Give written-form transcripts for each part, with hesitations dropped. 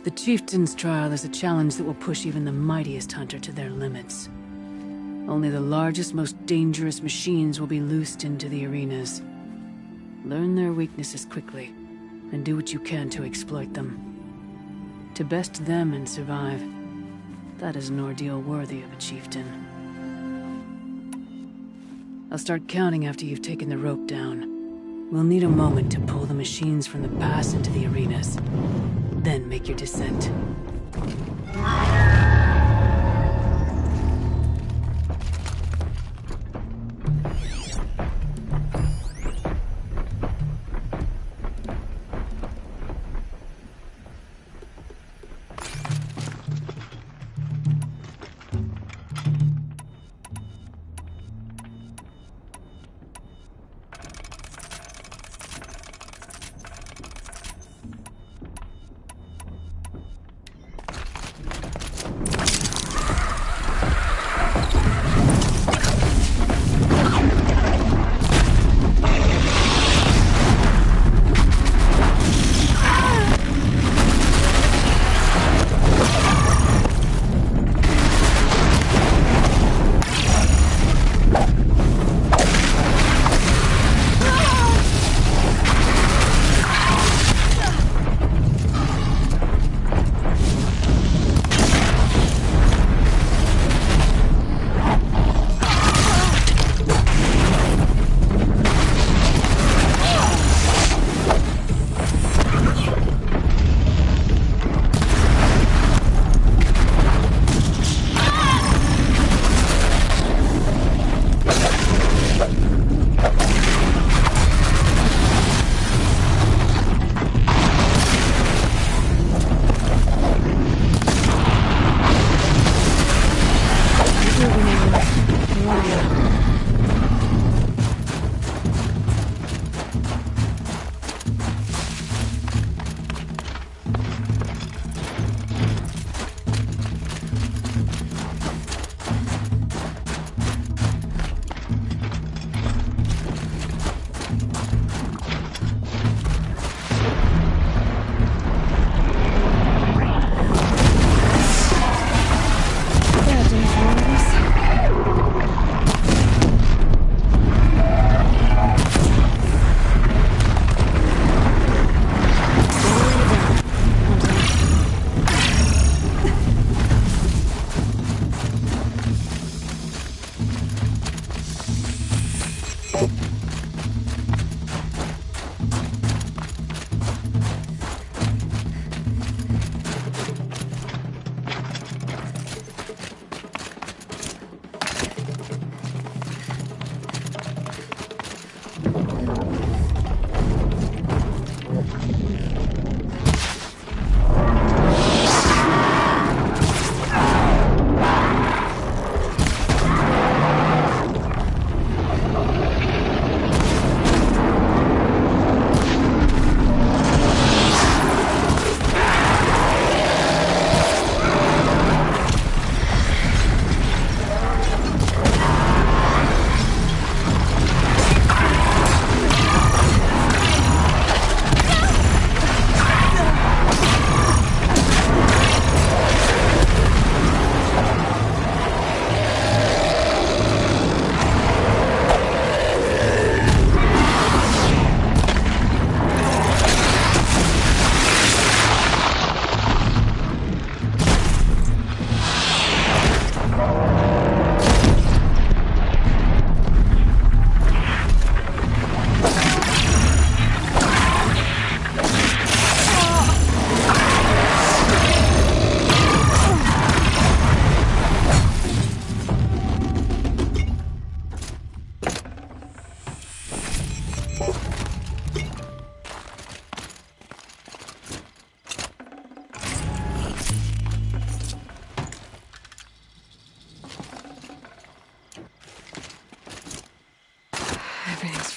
The Chieftain's trial is a challenge that will push even the mightiest hunter to their limits. Only the largest, most dangerous machines will be loosed into the arenas. Learn their weaknesses quickly, and do what you can to exploit them. To best them and survive, that is an ordeal worthy of a chieftain. I'll start counting after you've taken the rope down. We'll need a moment to pull the machines from the pass into the arenas. Then make your descent.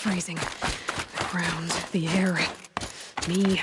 freezing. The ground, the air, me.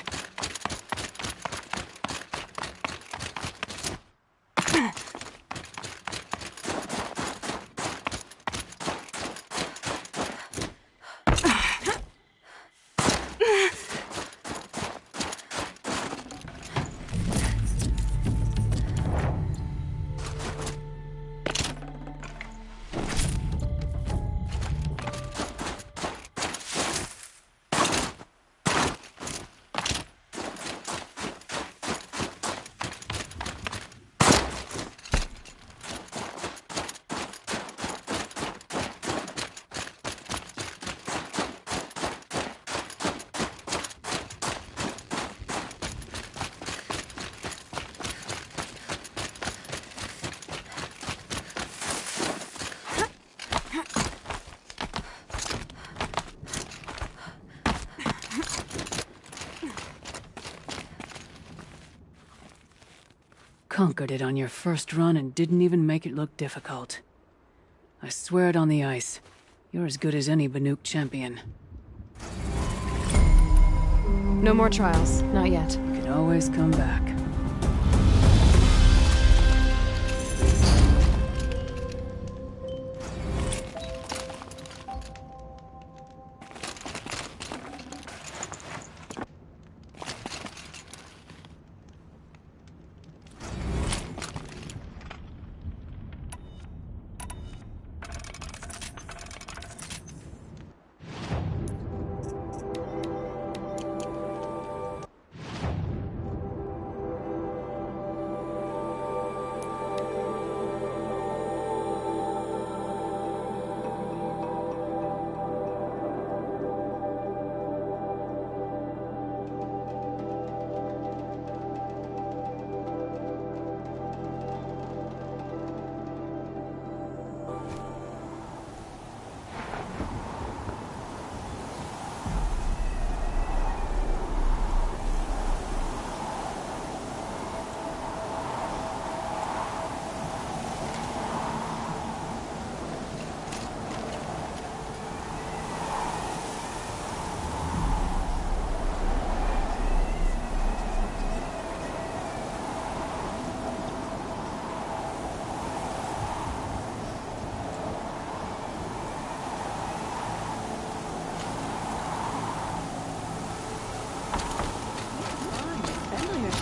conquered it on your first run and didn't even make it look difficult. I swear it on the ice. You're as good as any Banuk champion. No more trials. Not yet. You can always come back.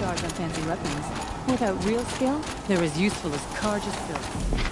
On fancy weapons. Without real skill, they're as useful as Karja's filth.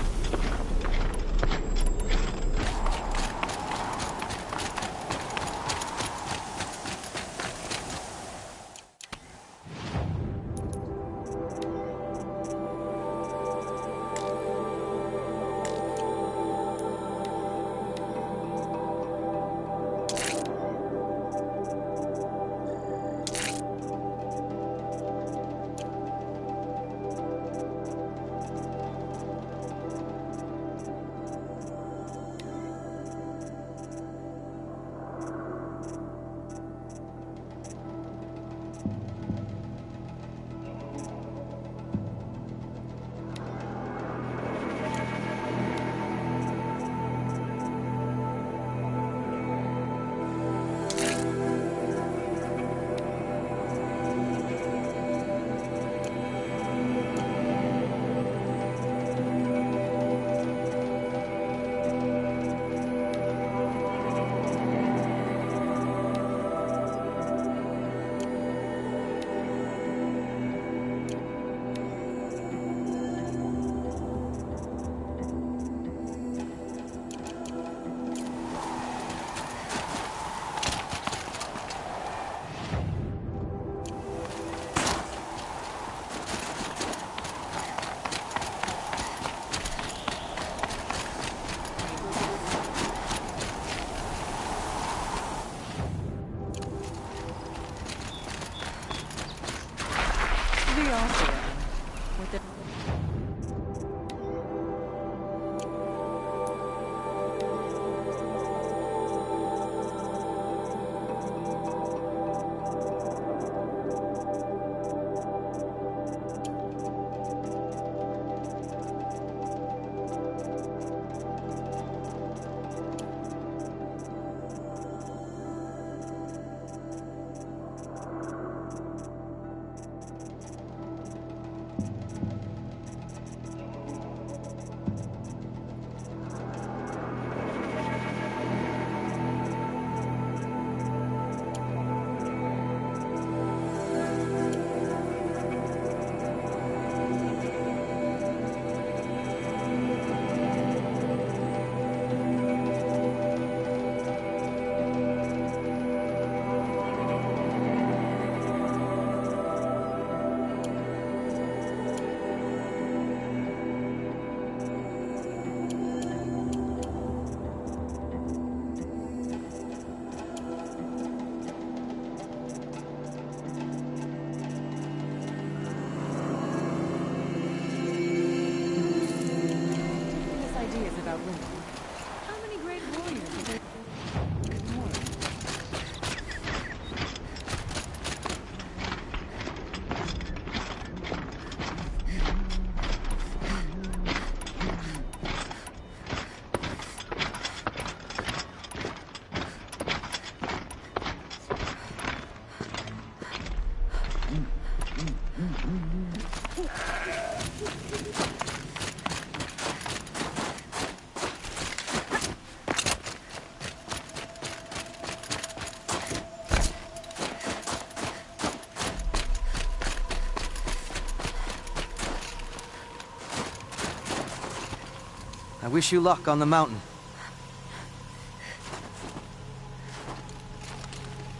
I wish you luck on the mountain.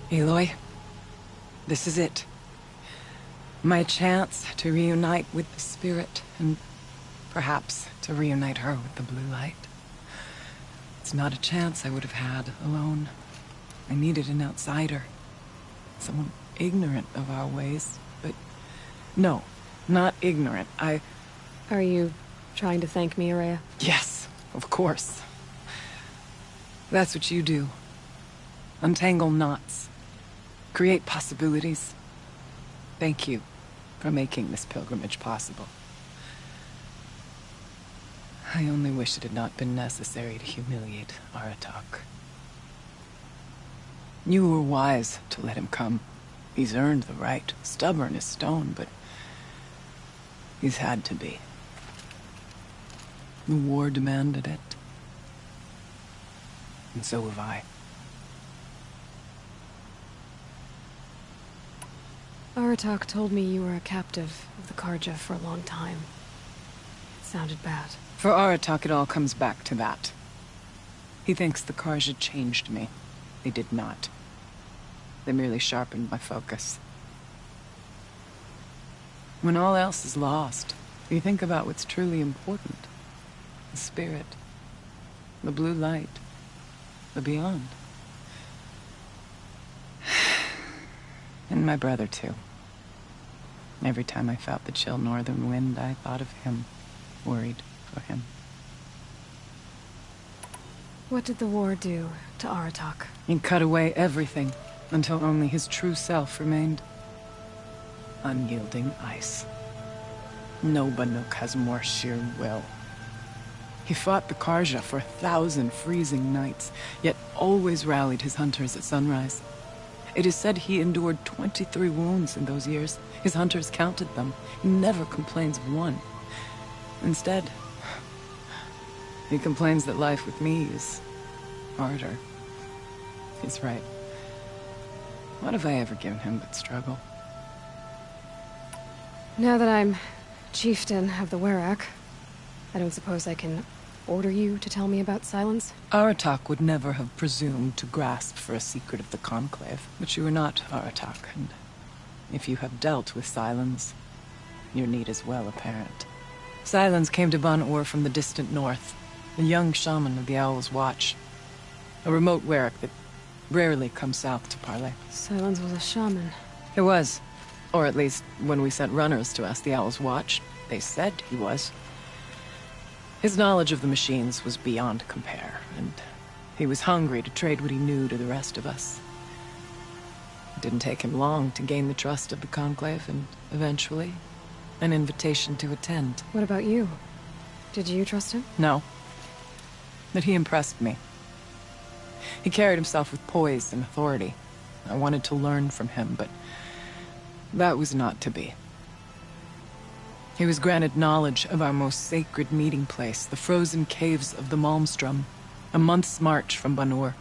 Aloy, this is it. My chance to reunite with the spirit, and perhaps to reunite her with the blue light. It's not a chance I would have had alone. I needed an outsider. Someone ignorant of our ways, but... No, not ignorant. Are you trying to thank me, Araya? Yes, of course. That's what you do. Untangle knots. Create possibilities. Thank you for making this pilgrimage possible. I only wish it had not been necessary to humiliate Aratak. You were wise to let him come. He's earned the right. Stubborn as stone, but he's had to be. The war demanded it. And so have I. Aratak told me you were a captive of the Karja for a long time. It sounded bad. For Aratak, it all comes back to that. He thinks the Karja changed me. They did not. They merely sharpened my focus. When all else is lost, you think about what's truly important. The spirit. The blue light. The beyond. And my brother, too. Every time I felt the chill northern wind, I thought of him. Worried for him. What did the war do to Aratak? He cut away everything, until only his true self remained. Unyielding ice. No Banuk has more sheer will. He fought the Karja for 1,000 freezing nights, yet always rallied his hunters at sunrise. It is said he endured 23 wounds in those years. His hunters counted them. He never complains of one. Instead, he complains that life with me is harder. He's right. What have I ever given him but struggle? Now that I'm chieftain of the Werak, I don't suppose I can order you to tell me about Silence? Aratak would never have presumed to grasp for a secret of the Conclave. But you are not Aratak, and if you have dealt with Silence, your need is well apparent. Silence came to Ban-Ur from the distant north, a young shaman of the Owl's Watch. A remote Werak that rarely comes south to parley. Silence was a shaman. It was. Or at least, when we sent runners to ask the Owl's Watch, they said he was. His knowledge of the machines was beyond compare, and he was hungry to trade what he knew to the rest of us. It didn't take him long to gain the trust of the Conclave, and eventually, an invitation to attend. What about you? Did you trust him? No. But he impressed me. He carried himself with poise and authority. I wanted to learn from him, but that was not to be. He was granted knowledge of our most sacred meeting place, the frozen caves of the Malmstrom, a month's march from Ban-Ur.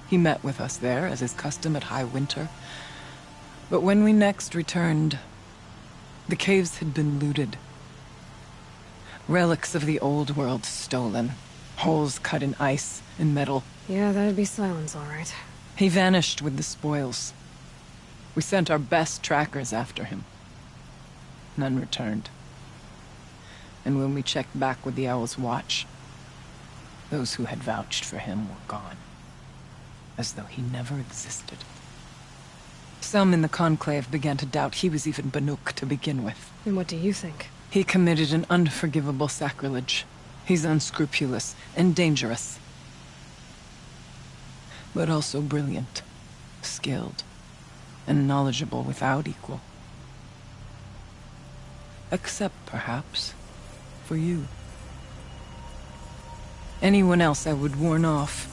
He met with us there, as is custom at high winter. But when we next returned, the caves had been looted. Relics of the old world stolen. Holes cut in ice and metal. Yeah, that'd be Silence, all right. He vanished with the spoils. We sent our best trackers after him. None returned. And when we checked back with the Owl's Watch, those who had vouched for him were gone. As though he never existed. Some in the Conclave began to doubt he was even Banuk to begin with. And what do you think? He committed an unforgivable sacrilege. He's unscrupulous and dangerous. But also brilliant, skilled, and knowledgeable without equal. Except, perhaps, for you. Anyone else I would warn off,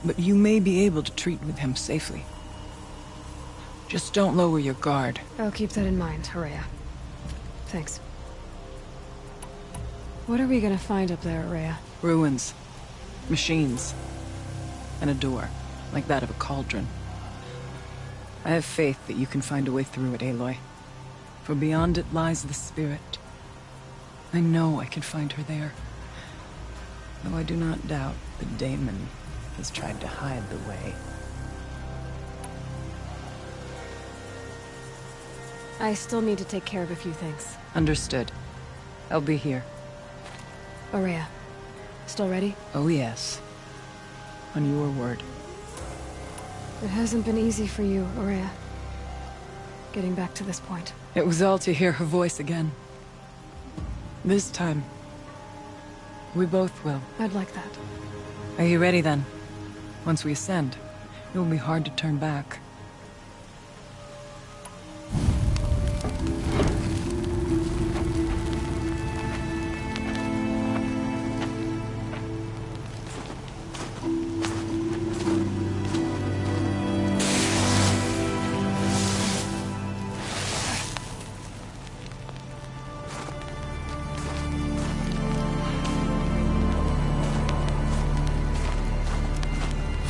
but you may be able to treat with him safely. Just don't lower your guard. I'll keep that in mind, Araya. Thanks. What are we gonna find up there, Araya? Ruins, machines, and a door, like that of a cauldron. I have faith that you can find a way through it, Aloy. For beyond it lies the spirit. I know I can find her there. Though I do not doubt the daemon has tried to hide the way. I still need to take care of a few things. Understood. I'll be here. Aurea, still ready? Oh yes. On your word. It hasn't been easy for you, Aurea. Getting back to this point. It was all to hear her voice again. This time, we both will. I'd like that. Are you ready then? Once we ascend, it will be hard to turn back.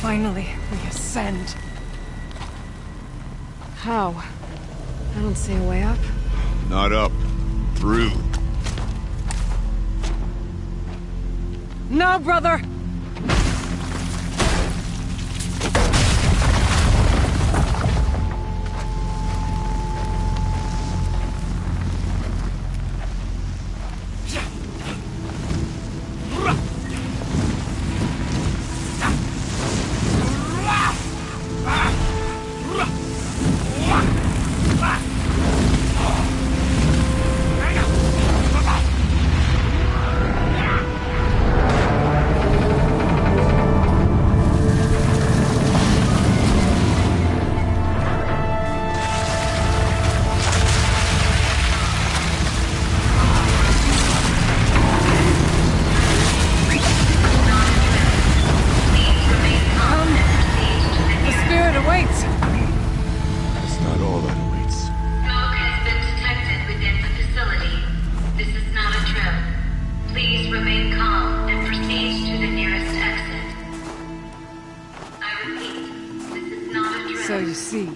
Finally, we ascend. How? I don't see a way up. Not up. Through. No, brother! So you see,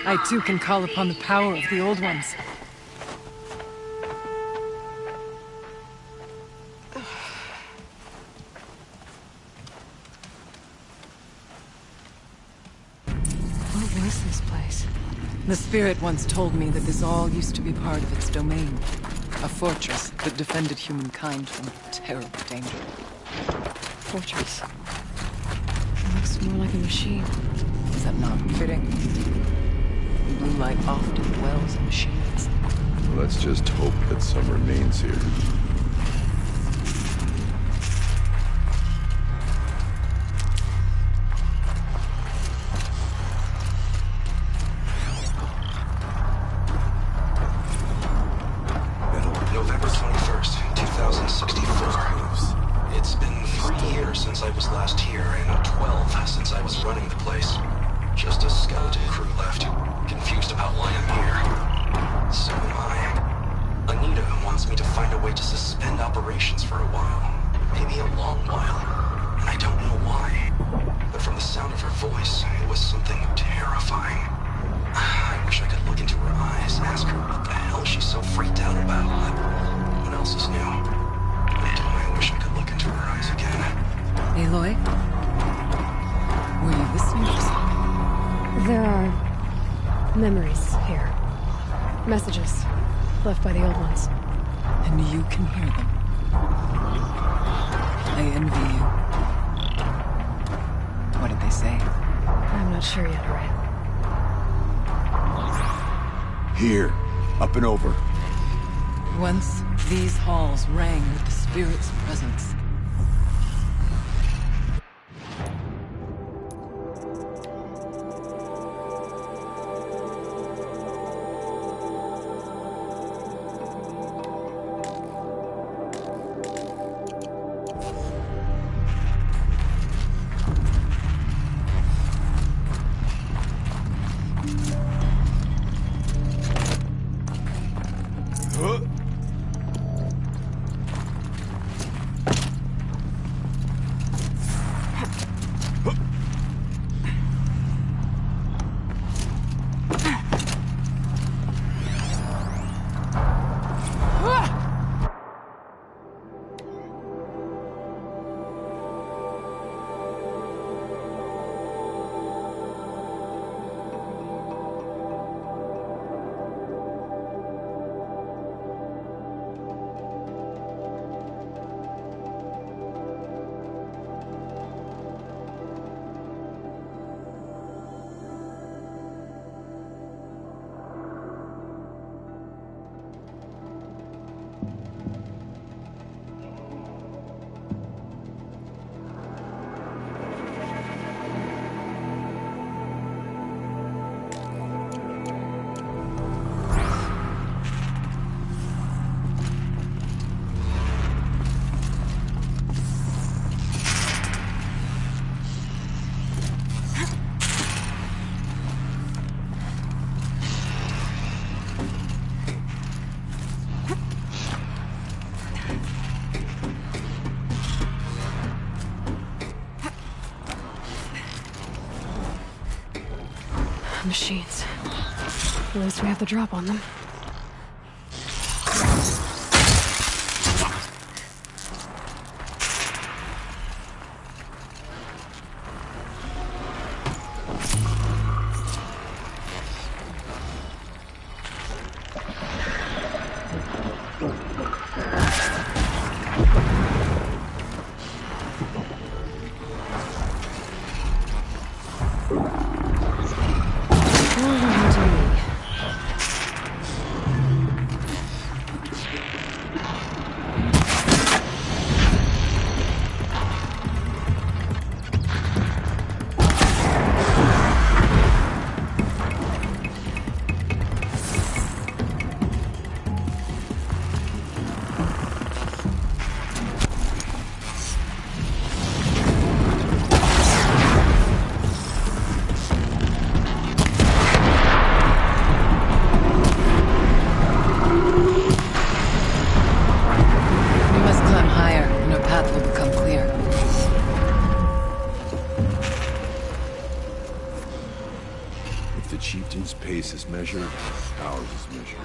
I too can call upon the power of the old ones. What was this place? The spirit once told me that this all used to be part of its domain. A fortress that defended humankind from terrible danger. Fortress. It looks more like a machine. Is that not fitting? Blue light often dwells in machines. Let's just hope that some remains here. November 21st, 2064. It's been 3 years since I was last here, and 12 since I was running the place. Just a skeleton crew left, confused about why I'm here. So am I. Anita wants me to find a way to suspend operations for a while. Maybe a long while. And I don't know why. But from the sound of her voice, it was something terrifying. I wish I could look into her eyes, ask her what the hell she's so freaked out about, but what else is new? I wish I could look into her eyes again. Aloy? Were you listening for something? There are memories here. Messages left by the old ones. And you can hear them. I envy you. What did they say? I'm not sure yet, Aurea. Here. Up and over. Once, these halls rang with the spirit's presence. Machines. At least we have the drop on them. Pace is measured, ours is measured.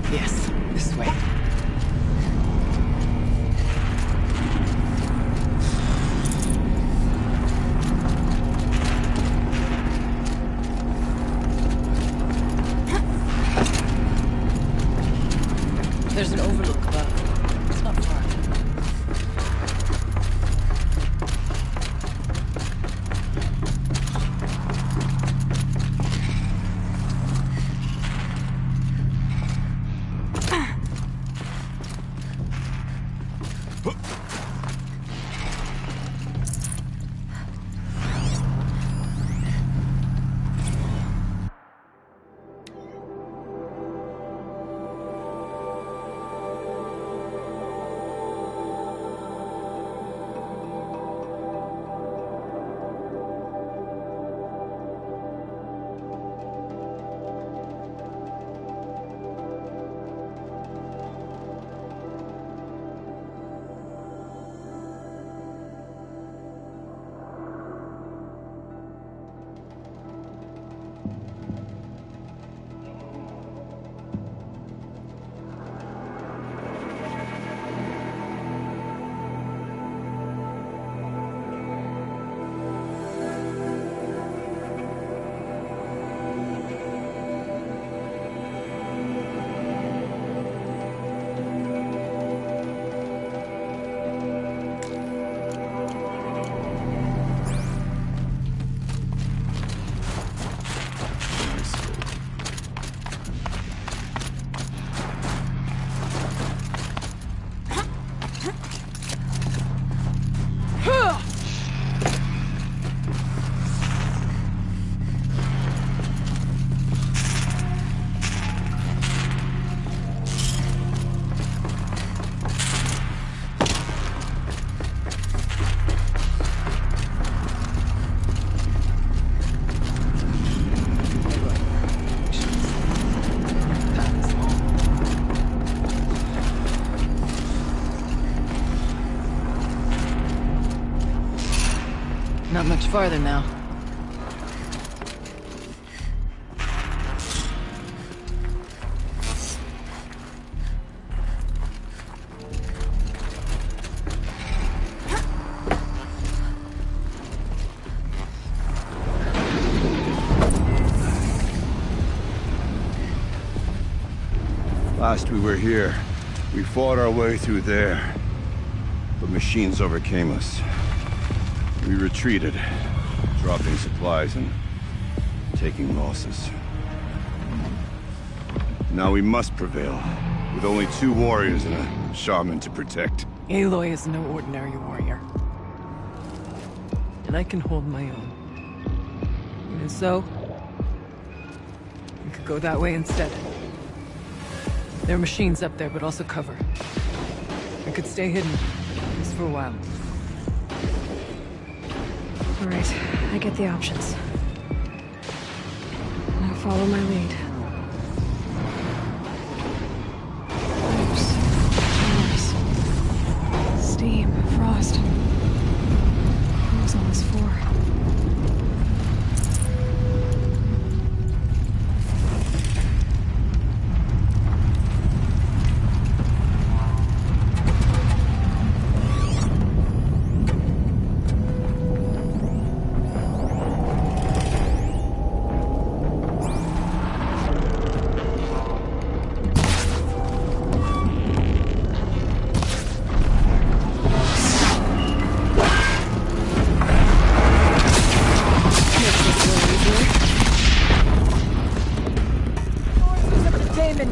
Yes, this way. There's an overlook above. It's not far. Not much farther now. Last we were here, we fought our way through there. But machines overcame us. We retreated, dropping supplies and taking losses. Now we must prevail, with only 2 warriors and a shaman to protect. Aloy is no ordinary warrior. And I can hold my own. Even so, we could go that way instead. There are machines up there, but also cover. I could stay hidden, just for a while. All right, I get the options. Now follow my lead. Fires, fires, steam, frost. What was all this for?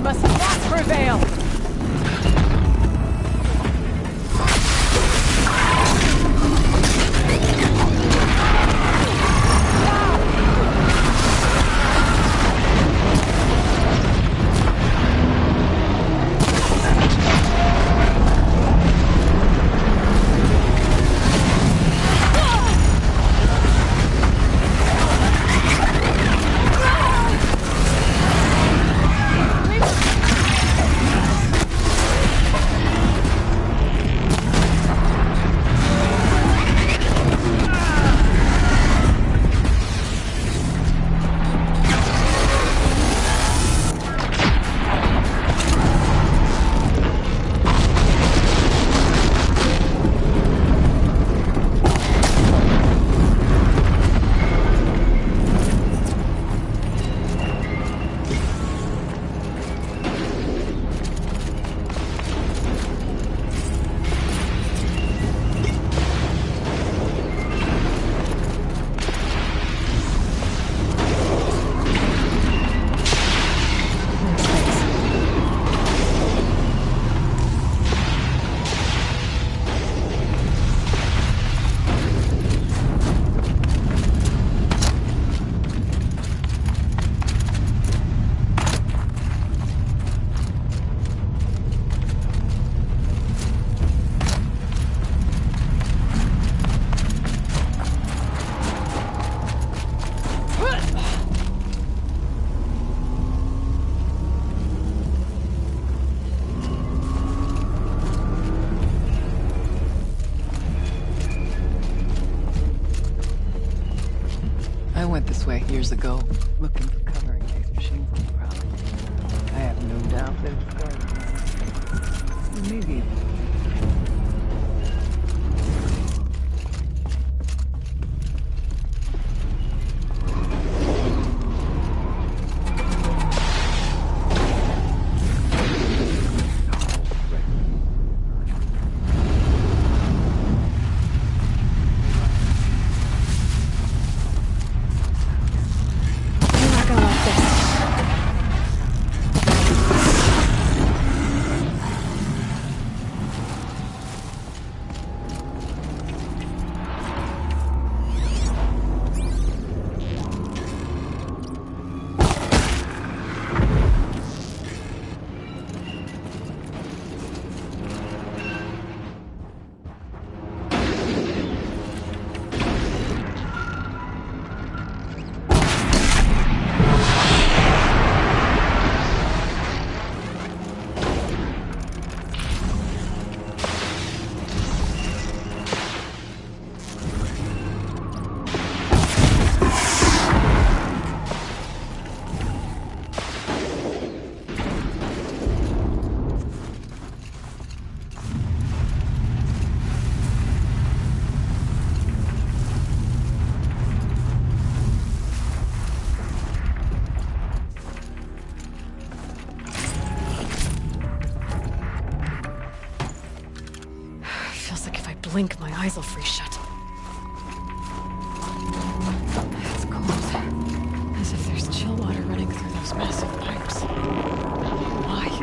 Must not prevail! I went this way years ago, looking for cover in case machines on the ground. I have no doubt that it's going. Maybe. blink, my eyes will freeze shut. It's cold. As if there's chill water running through those massive pipes. Why?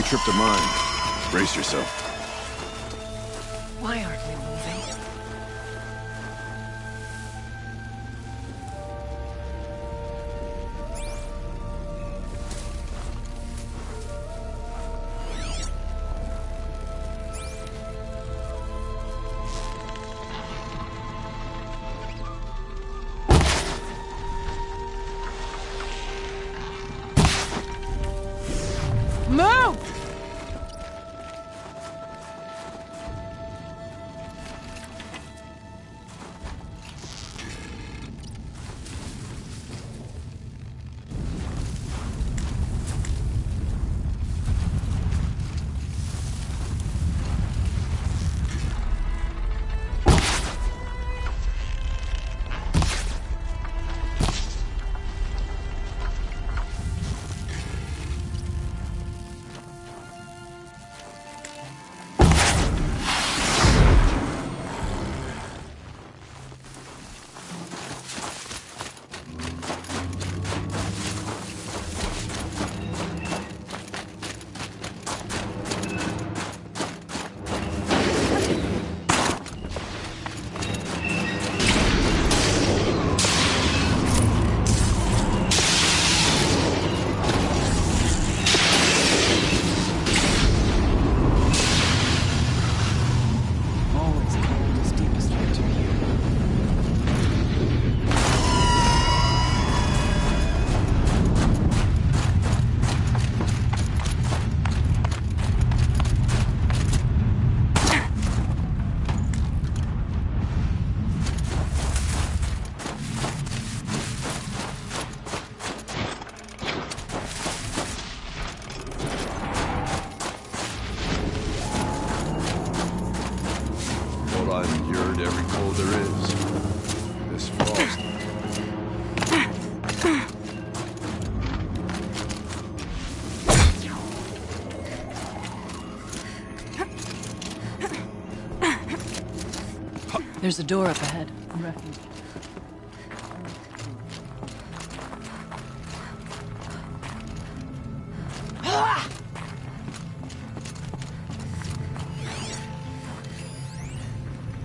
Tripped a mine. Brace yourself. Why aren't we moving? Move! encountered every cold there is. This frost. There's a door up ahead. Refuge.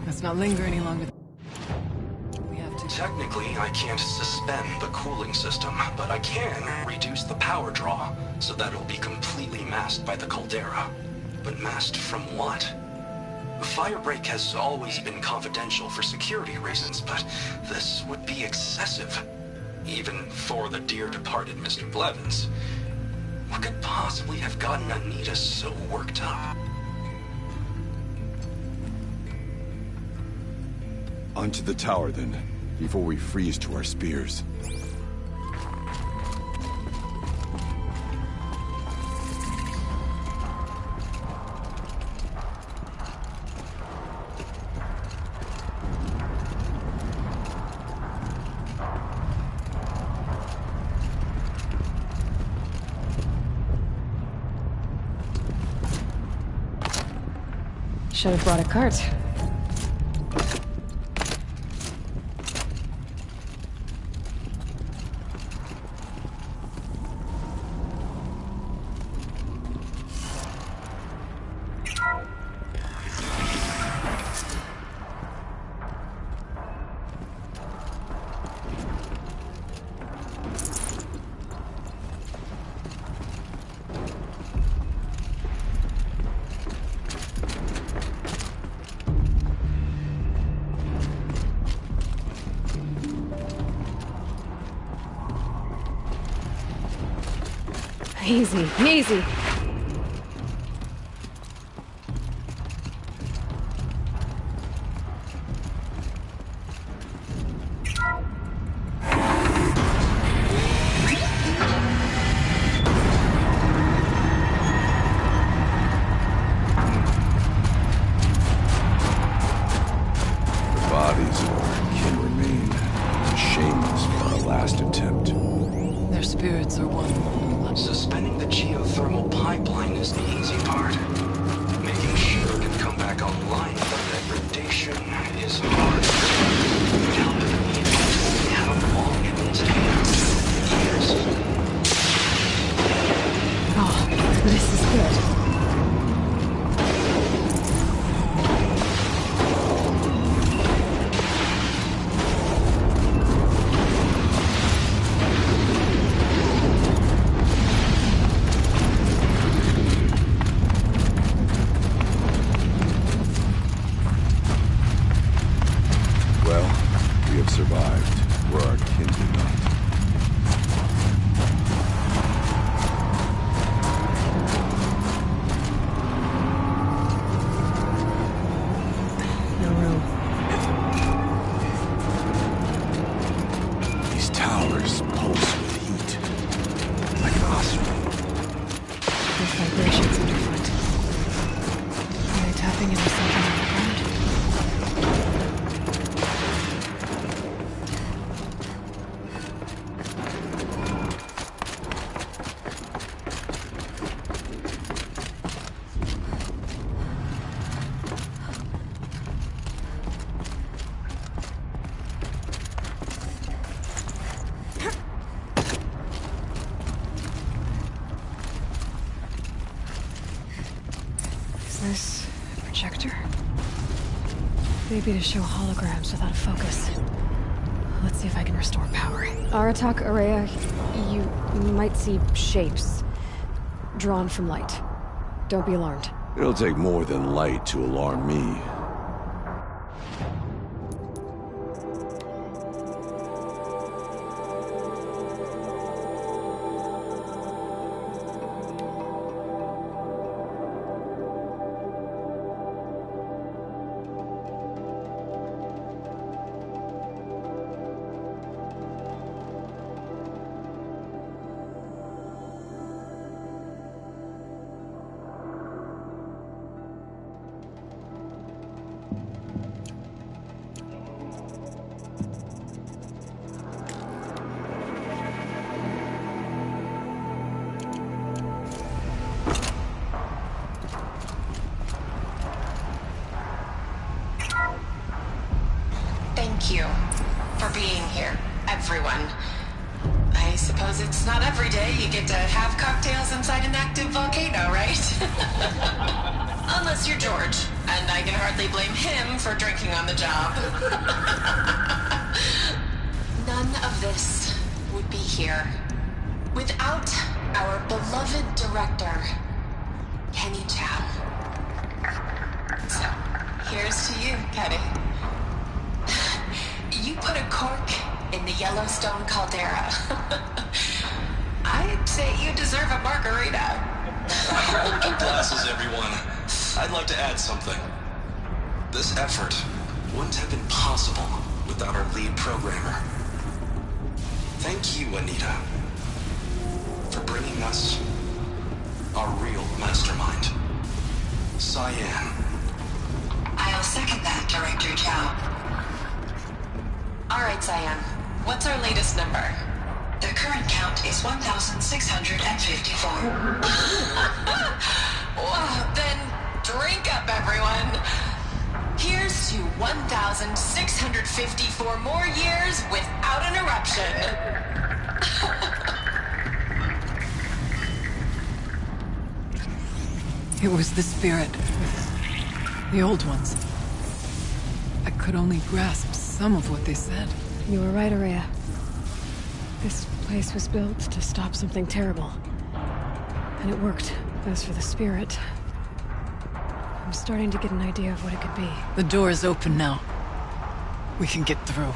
Let's not linger any longer. We have to. Technically, I can't suspend the cooling system, but I can reduce the power draw, so that it'll be completely masked by the caldera. But masked from what? Firebreak has always been confidential for security reasons, but this would be excessive. Even for the dear departed Mr. Blevins. What could possibly have gotten Anita so worked up? Onto the tower, then, before we freeze to our spears. Should have brought a cart. Easy, easy. Bodies of our kin remain. It's a shame this for our last attempt. Their spirits are one. Suspending the geothermal pipeline is the easy part. Making sure it can come back online for degradation is hard. Now that we told me how long it will take. Years. Oh, this is good. Survived, where our kin did not. No room. These towers pulse with heat, like an osprey. There's vibrations underfoot. Are they tapping into something on the ground? Is this a projector? Maybe to show holograms without a focus. Let's see if I can restore power. Aratak, Araya, you might see shapes drawn from light. Don't be alarmed. It'll take more than light to alarm me. thank you for being here, everyone. I suppose it's not every day you get to have cocktails inside an active volcano, right? Unless you're George, and I can hardly blame him for drinking on the job. None of this would be here without our beloved director, Kenny Chow. So, here's to you, Kenny. You put a cork in the Yellowstone caldera. I'd say you deserve a margarita. Hold your glasses, everyone. I'd like to add something. This effort wouldn't have been possible without our lead programmer. Thank you, Anita, for bringing us our real mastermind, Cyan. I'll second that, Director Chow. All right, Cyan. What's our latest number? The current count is 1,654. Well, then drink up, everyone. Here's to 1,654 more years without an eruption. It was the spirit. The old ones. I could only grasp some of what they said. You were right, Araya. This place was built to stop something terrible. And it worked. As for the spirit, I'm starting to get an idea of what it could be. The door is open now. We can get through.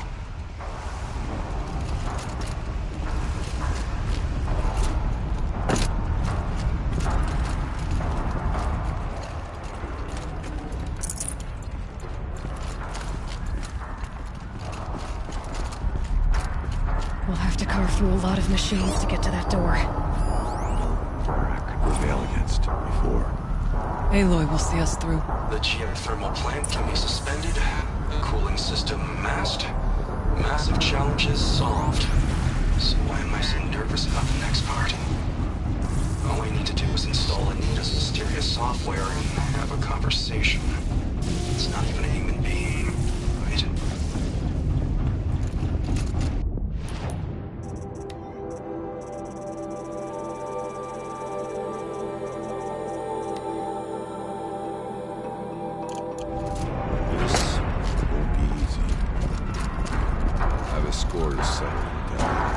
We'll have to carve through a lot of machines to get to that door. I could prevail against before. Aloy will see us through. The geothermal plant can be suspended, the cooling system masked, massive challenges solved. So why am I so nervous about the next part? All we need to do is install Anita's mysterious software and have a conversation. It's not even a human being, right? This won't be easy. I have a score to settle with that.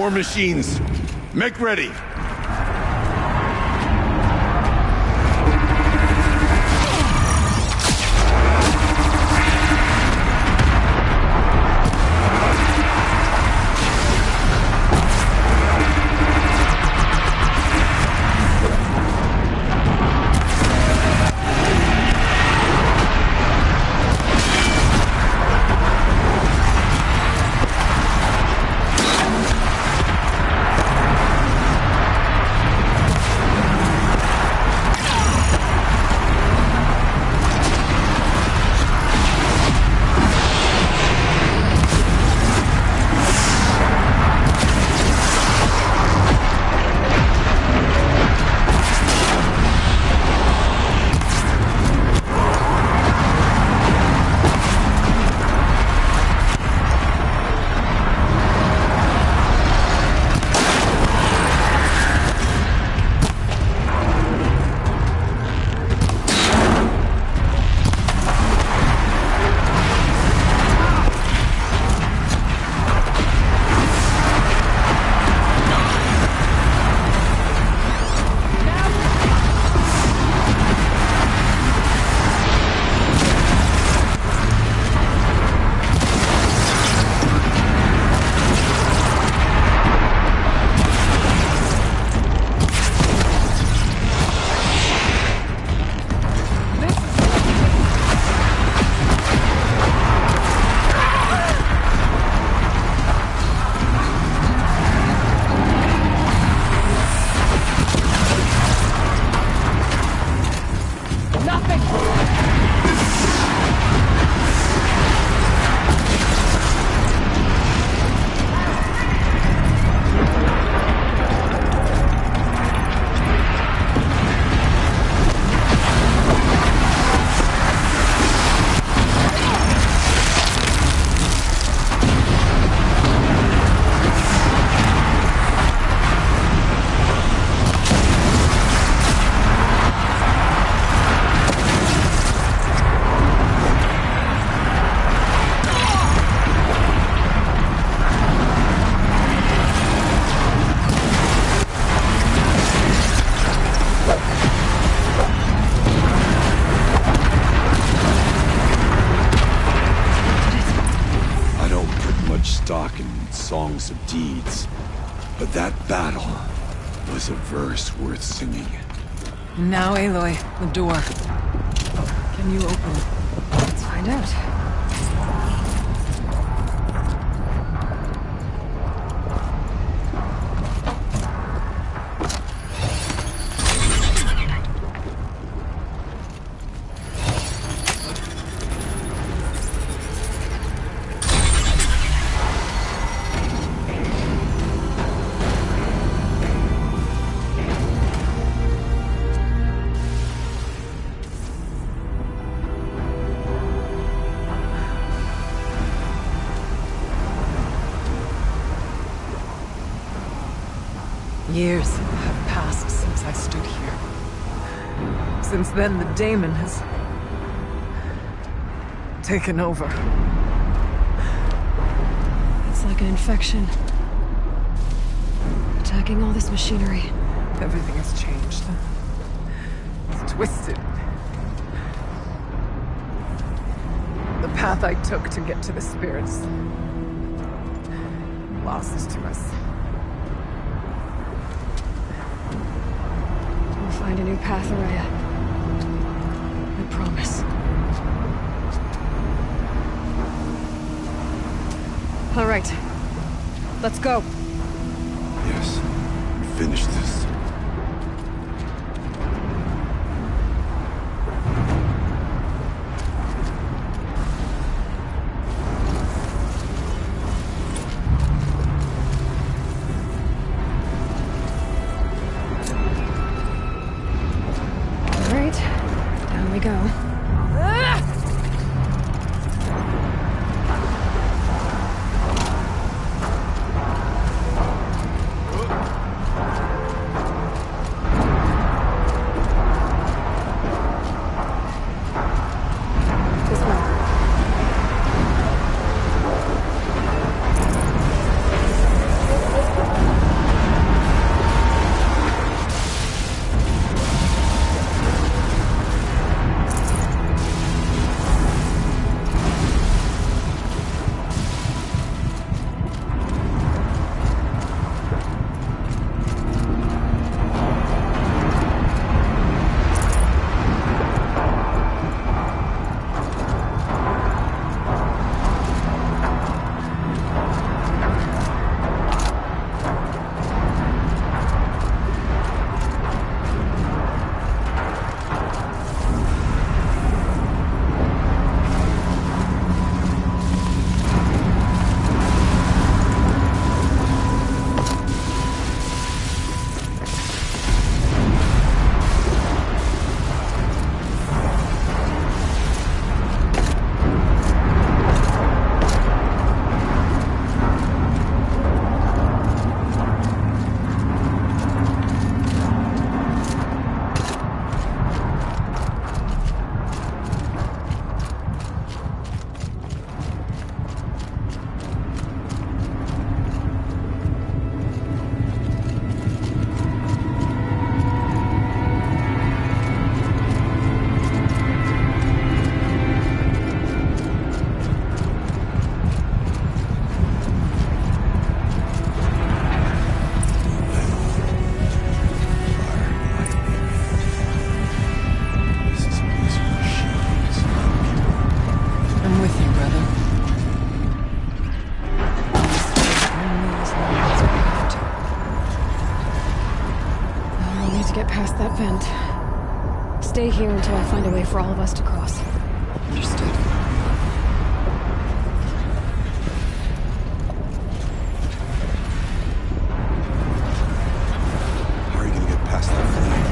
More machines. Make ready. Songs of deeds, but that battle was a verse worth singing. Now, Aloy, the door. Can you open it? Let's find out. Years have passed since I stood here. Since then, the daemon has taken over. It's like an infection. Attacking all this machinery. Everything has changed. It's twisted. The path I took to get to the spirits lost to us. Find a new path, Araya. I promise. All right. Let's go. Yes. Finish this. together. Only as long as we have to. Well, we'll need to get past that vent. Stay here until I find a way for all of us to cross. Understood. How are you gonna get past that flame?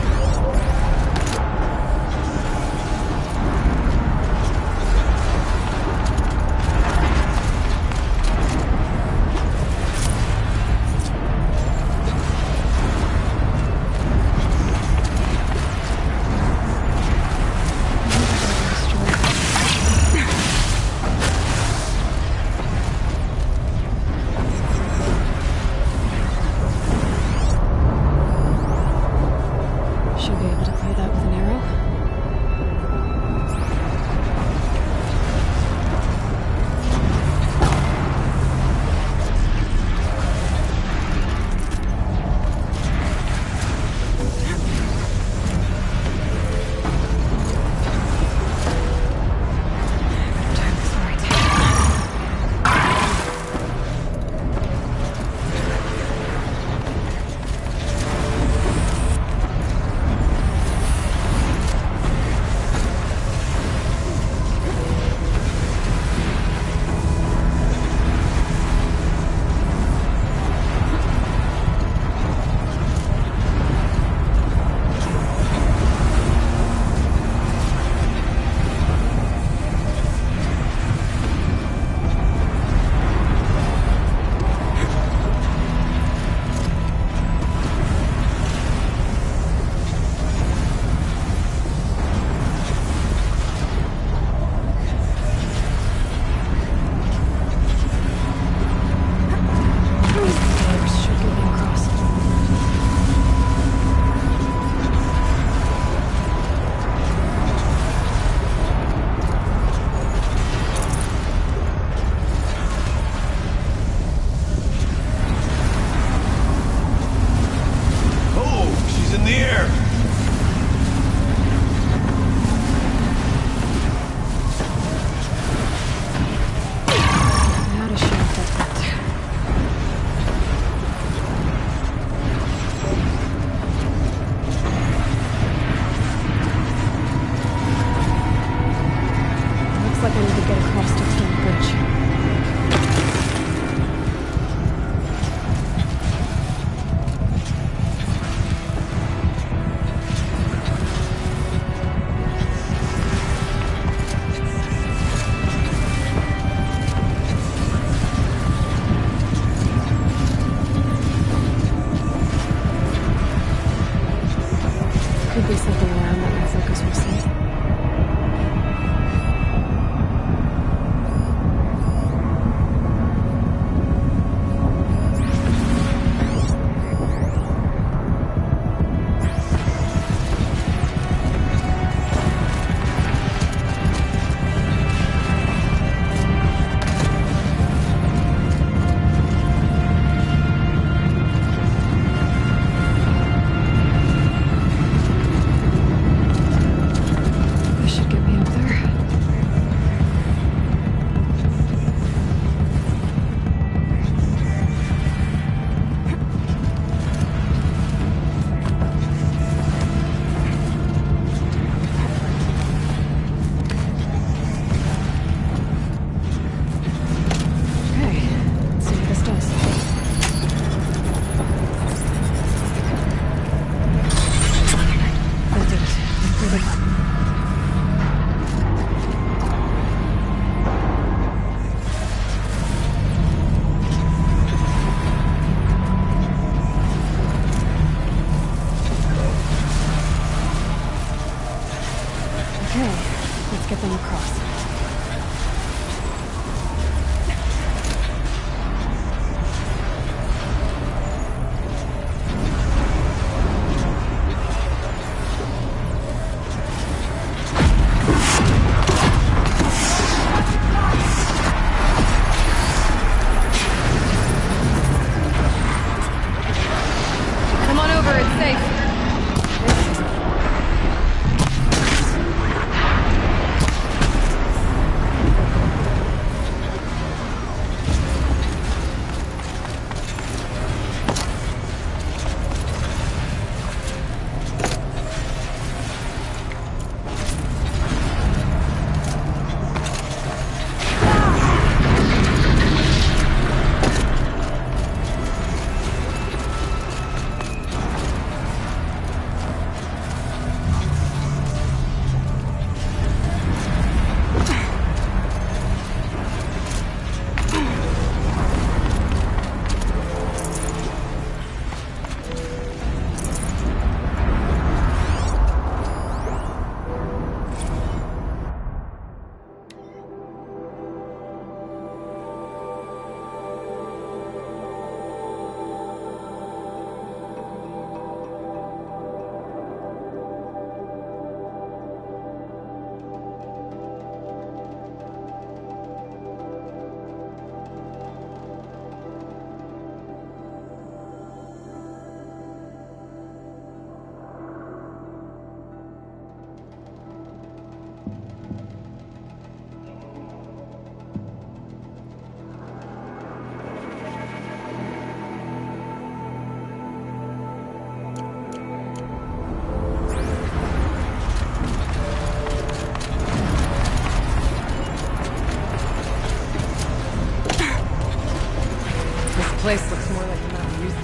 place looks more like a map we used to.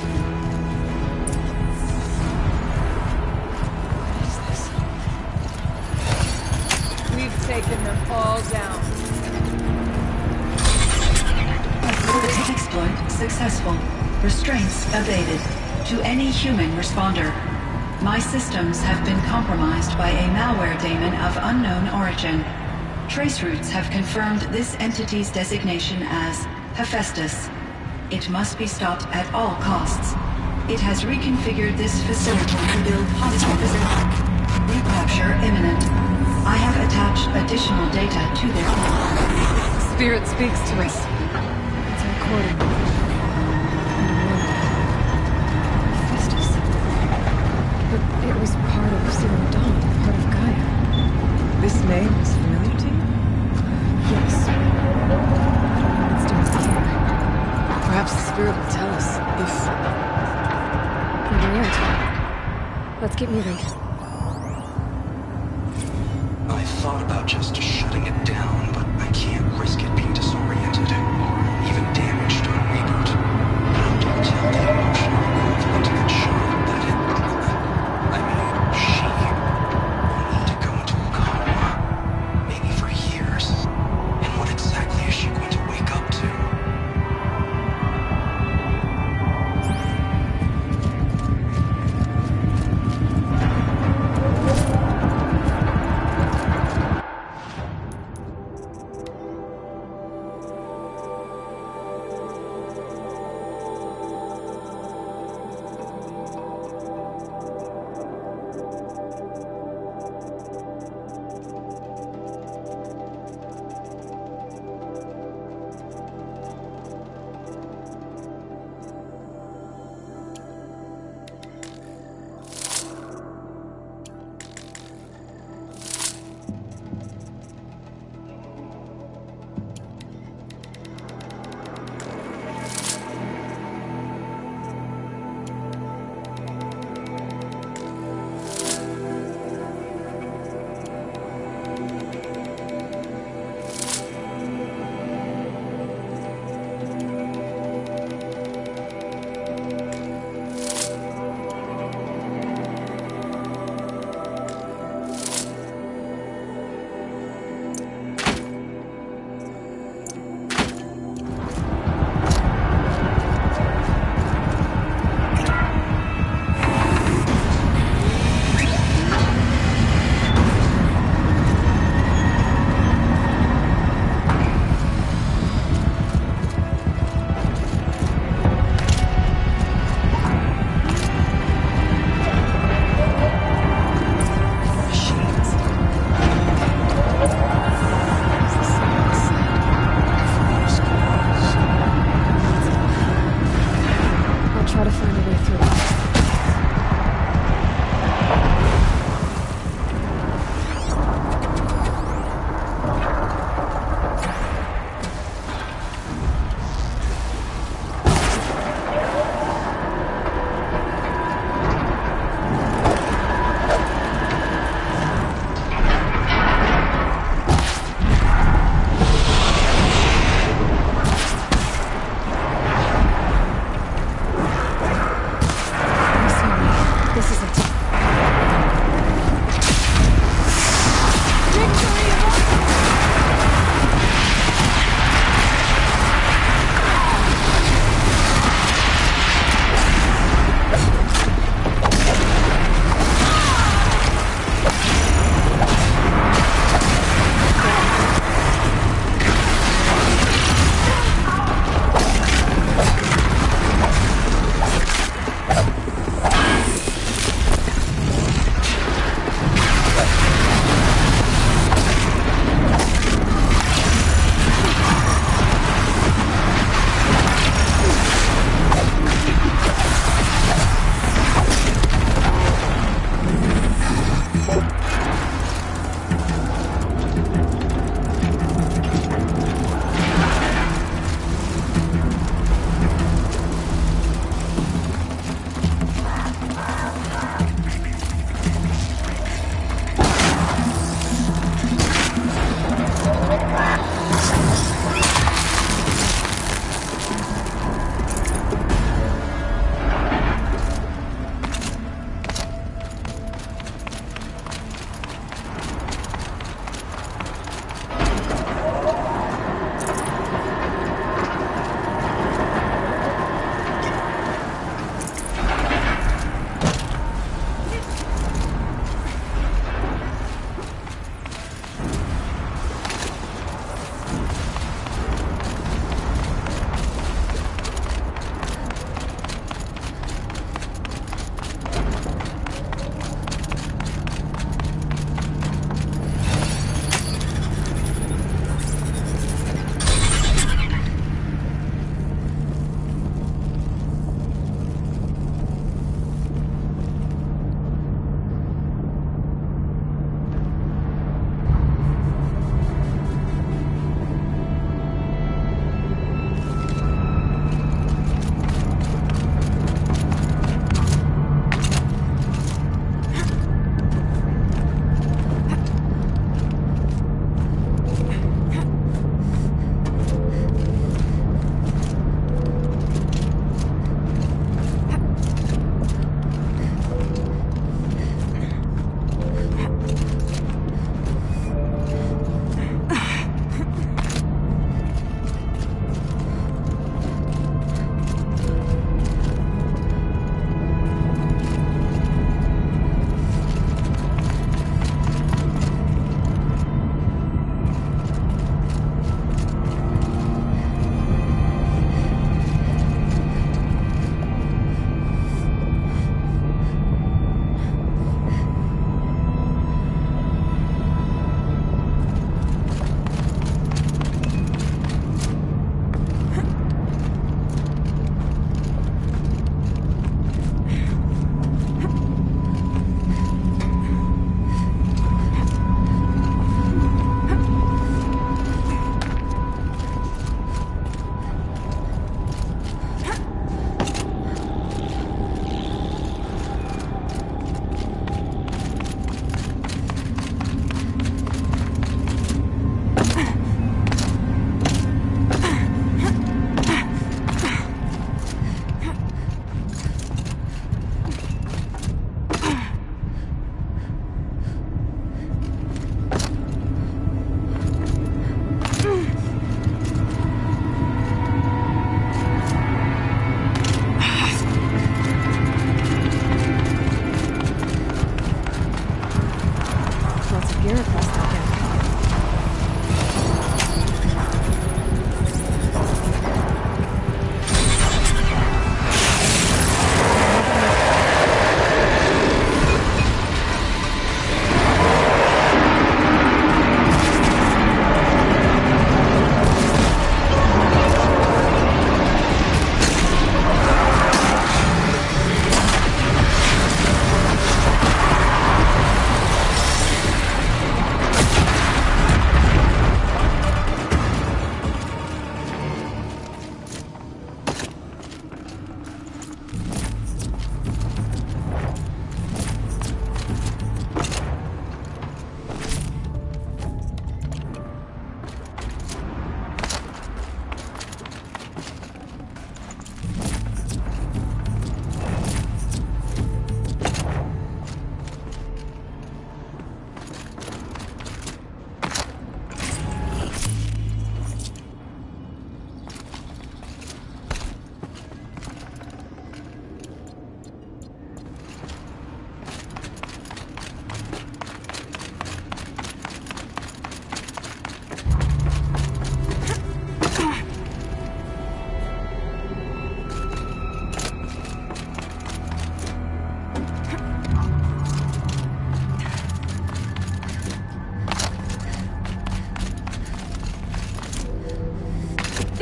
What is this? We've taken them all down. Exploit successful. Restraints evaded. To any human responder. My systems have been compromised by a malware daemon of unknown origin. Trace routes have confirmed this entity's designation as Hephaestus. It must be stopped at all costs. It has reconfigured this facility to build hostile facilities. Recapture imminent. I have attached additional data to their core. Spirit speaks to us. It's a recording. Hephaestus. But it was part of Zero Dawn, part of Gaia. This name is familiar to you? Yes. I don't know what it's doing here. Perhaps the spirit will tell us if... Maybe right. Let's keep moving. I thought about just shutting it down, but I can't risk it being disoriented or even damaged on reboot. How do you tell the emotional equivalent of that child that I mean, she will need to go into a coma, maybe for years. And what exactly is she going to wake up to?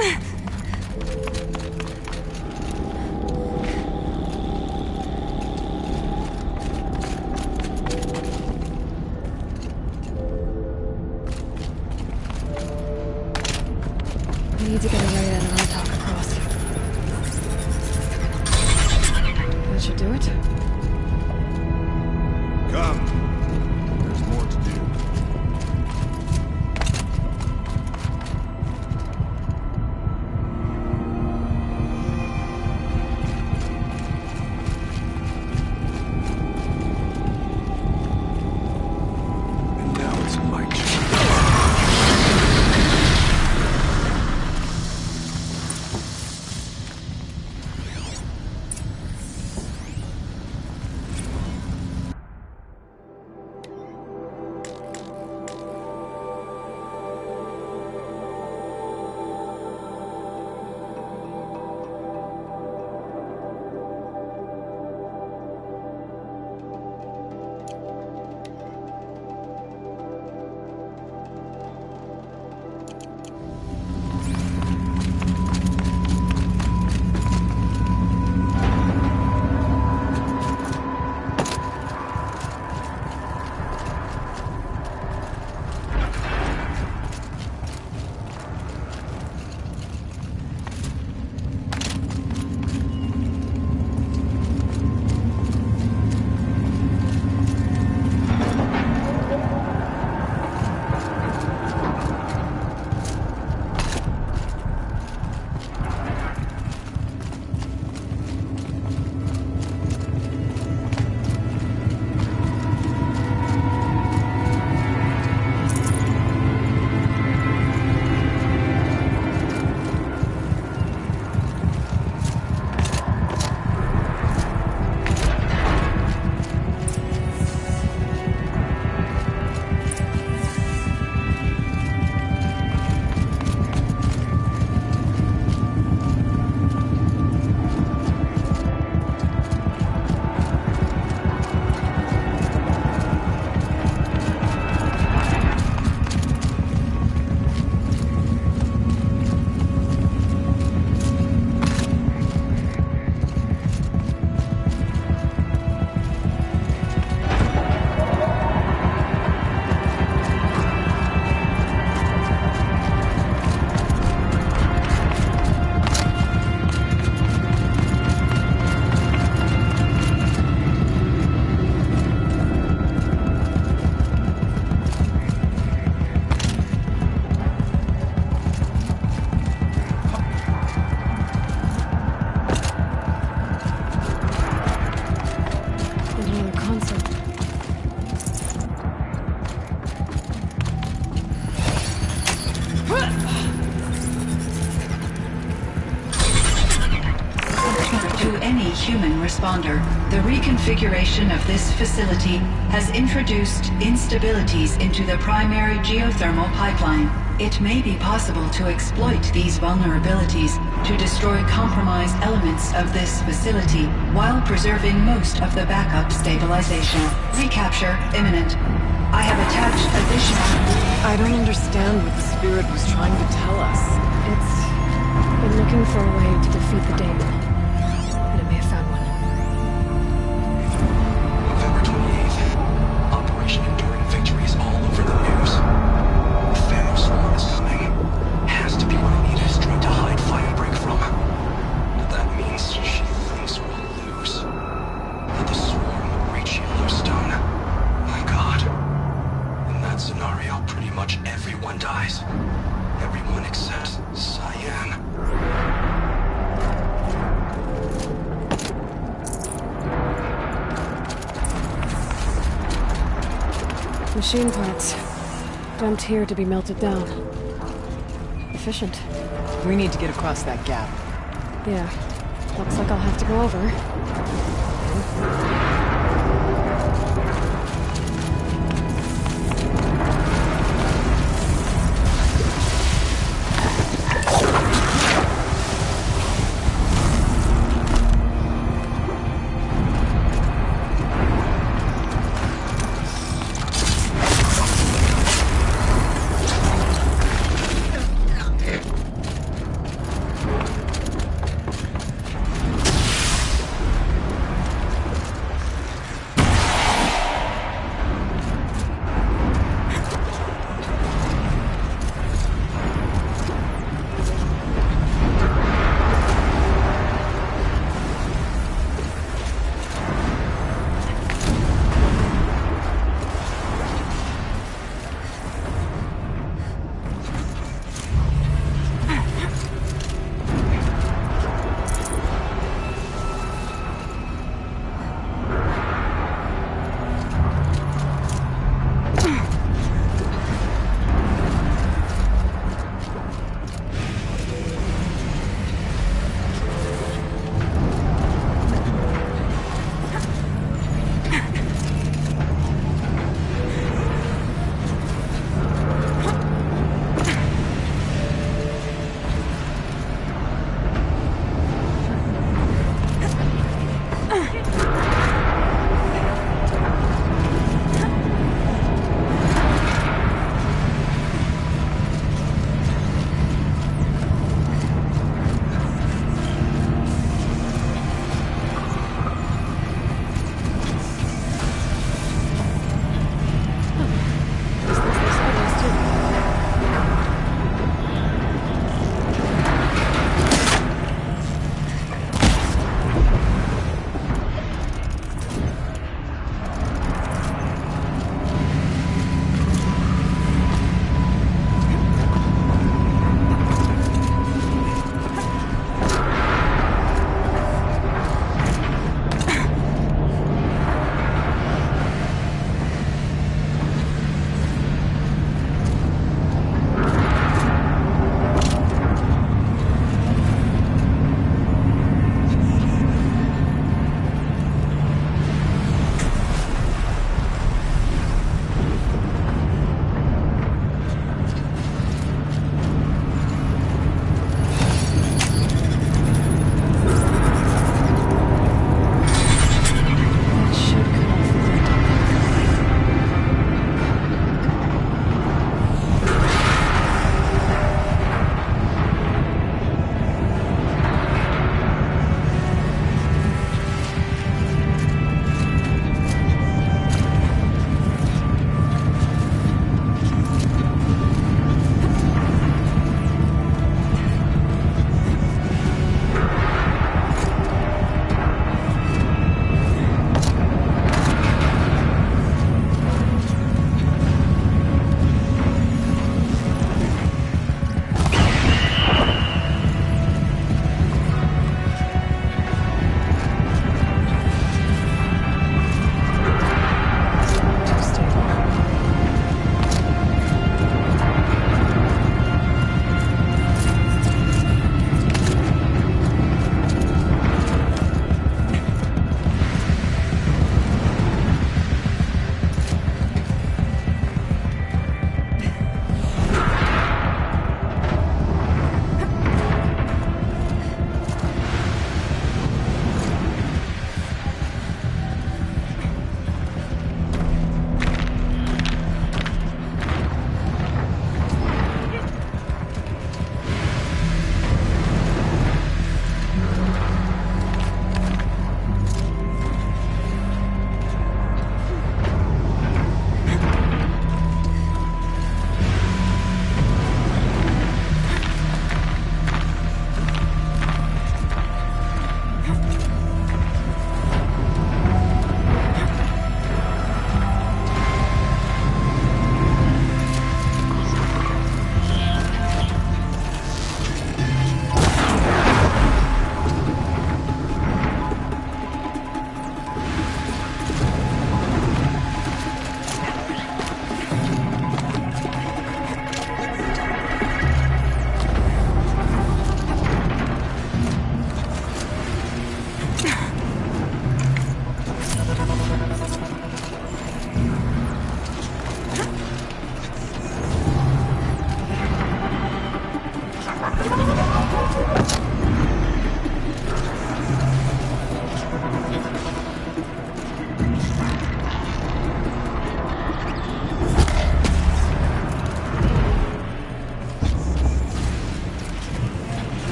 We need to get Araya and Artak across. That should do it. Come. There's more to do. And now it's my turn. Human responder, the reconfiguration of this facility has introduced instabilities into the primary geothermal pipeline. It may be possible to exploit these vulnerabilities to destroy compromised elements of this facility while preserving most of the backup stabilization. Recapture imminent. I have attached additional... I don't understand what the spirit was trying to tell us. It's been looking for a way to defeat the Daemon. And it may have found one. November 28th. Operation Enduring Victory is all over the news. The Phantom Swarm is coming. Has to be what Anita's trying to hide Fire Break from. But that means she thinks we'll lose. That the Swarm will reach Yellowstone. My God. In that scenario, pretty much everyone dies. Everyone except Cyan. Machine parts. Dumped here to be melted down. Efficient. We need to get across that gap. Yeah. Looks like I'll have to go over.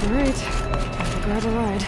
Alright, time to grab a ride.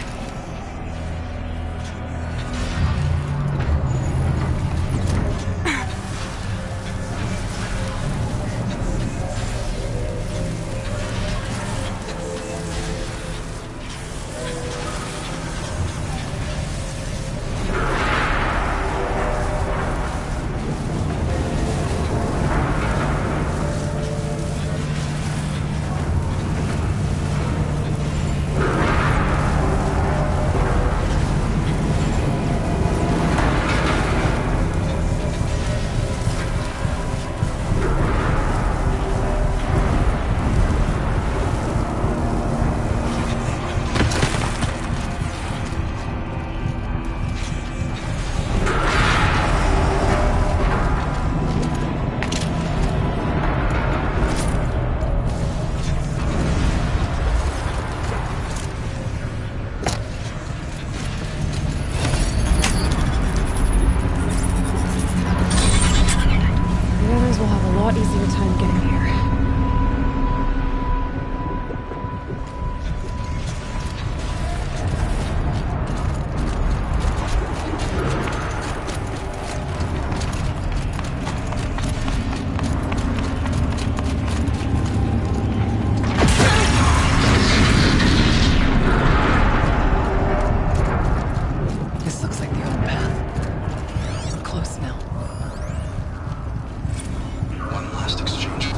Easier time getting here. This looks like the old path. We're close now. One last exchange.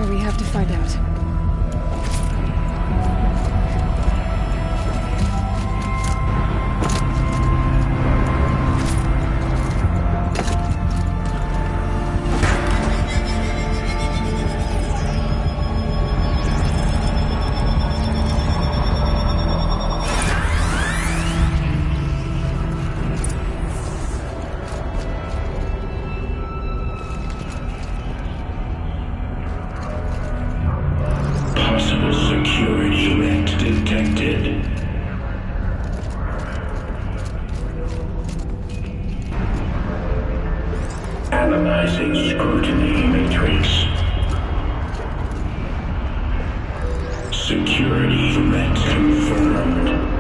We have to find out. Analyzing scrutiny matrix. Security threat confirmed.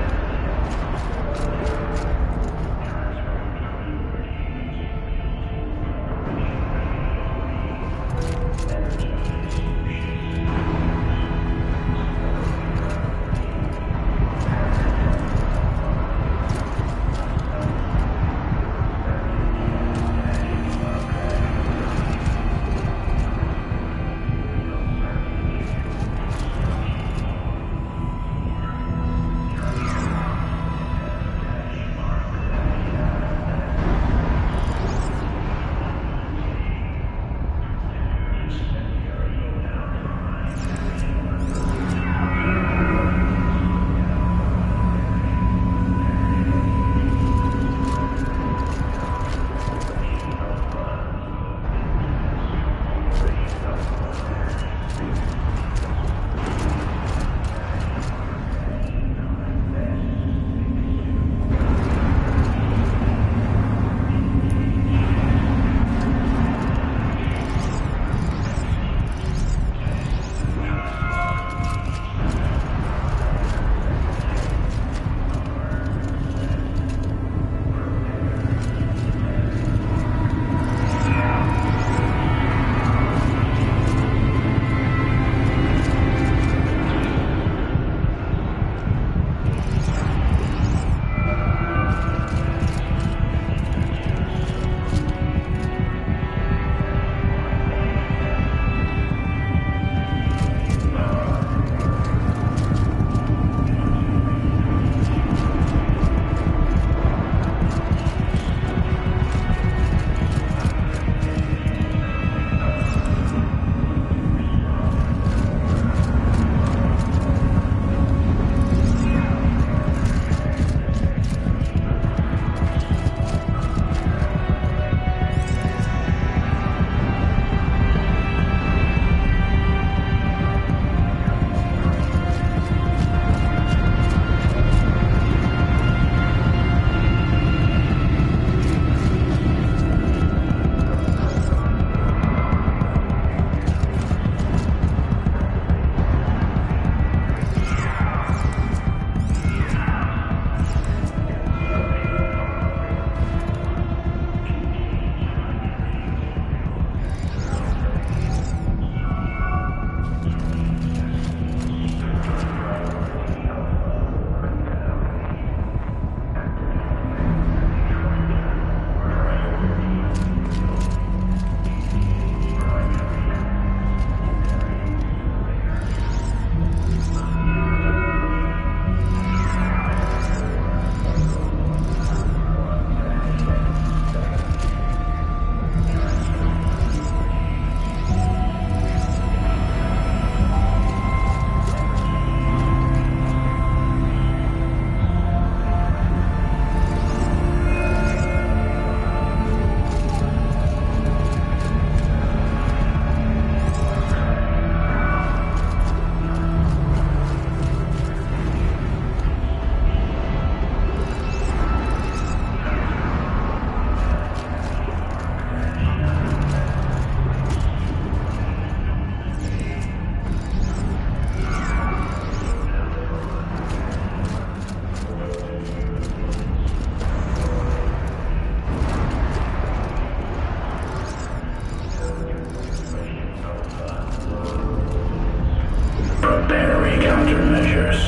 countermeasures.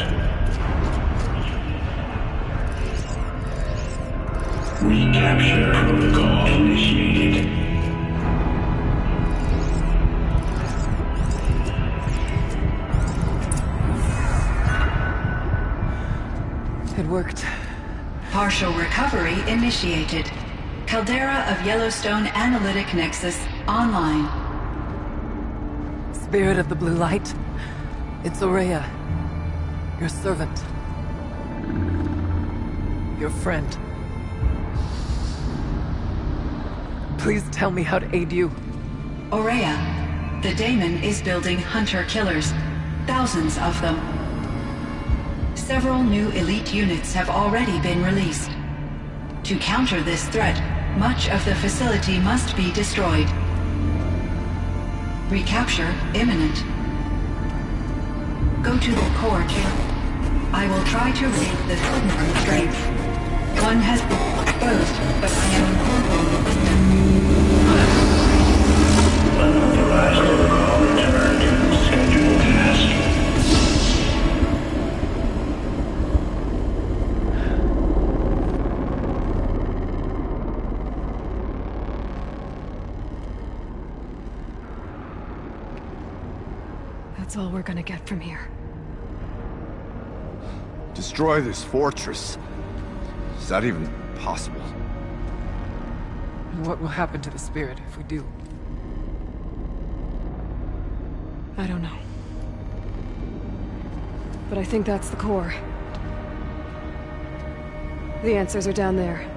Recapture protocol initiated. It worked. Partial recovery initiated. Caldera of Yellowstone Analytic Nexus online. Spirit of the Blue Light. It's Aurea. Your servant. Your friend. Please tell me how to aid you. Aurea, the daemon is building hunter-killers. Thousands of them. Several new elite units have already been released. To counter this threat, much of the facility must be destroyed. Recapture imminent. Go to the core too. I will try to raid the hidden restraints. One has been exposed, but I am Unauthorized protocol returned to scheduled task. That's all we're gonna get from here. Destroy this fortress. Is that even possible? And what will happen to the spirit if we do? I don't know. But I think that's the core. The answers are down there.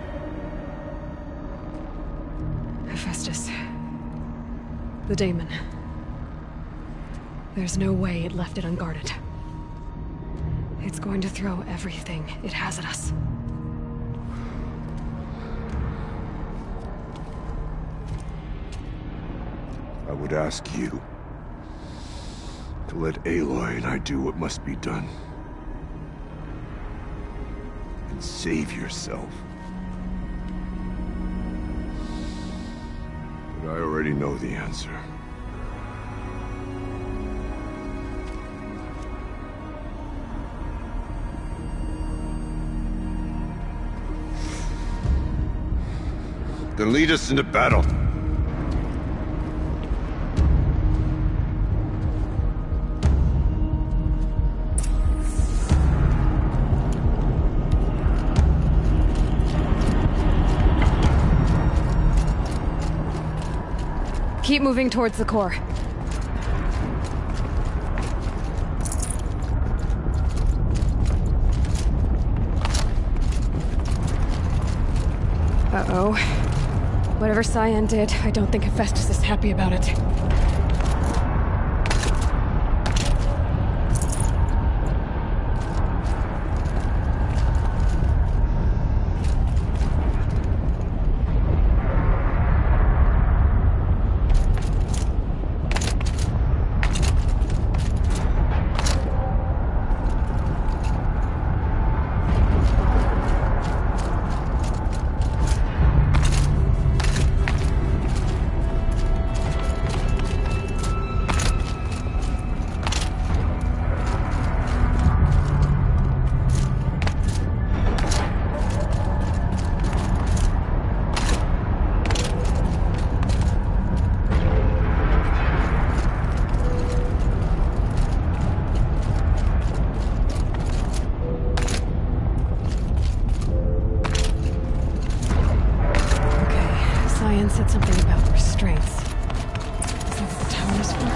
Hephaestus. The daemon. There's no way it left it unguarded. It's going to throw everything it has at us. I would ask you to let Aloy and I do what must be done. And save yourself. But I already know the answer. Then lead us into battle. Keep moving towards the core. Uh-oh. Whatever Cyan did, I don't think Hephaestus is happy about it. Said something about restraints. Is that what the tower is for?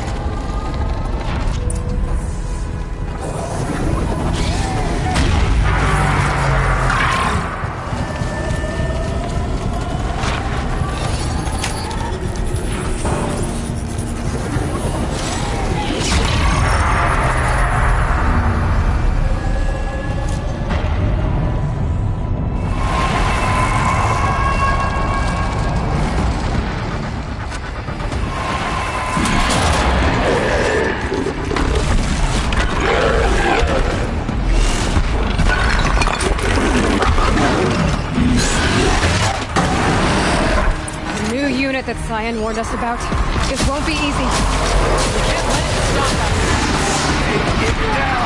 That Cyan warned us about. This won't be easy. We can't let it stop us. Hey, get down!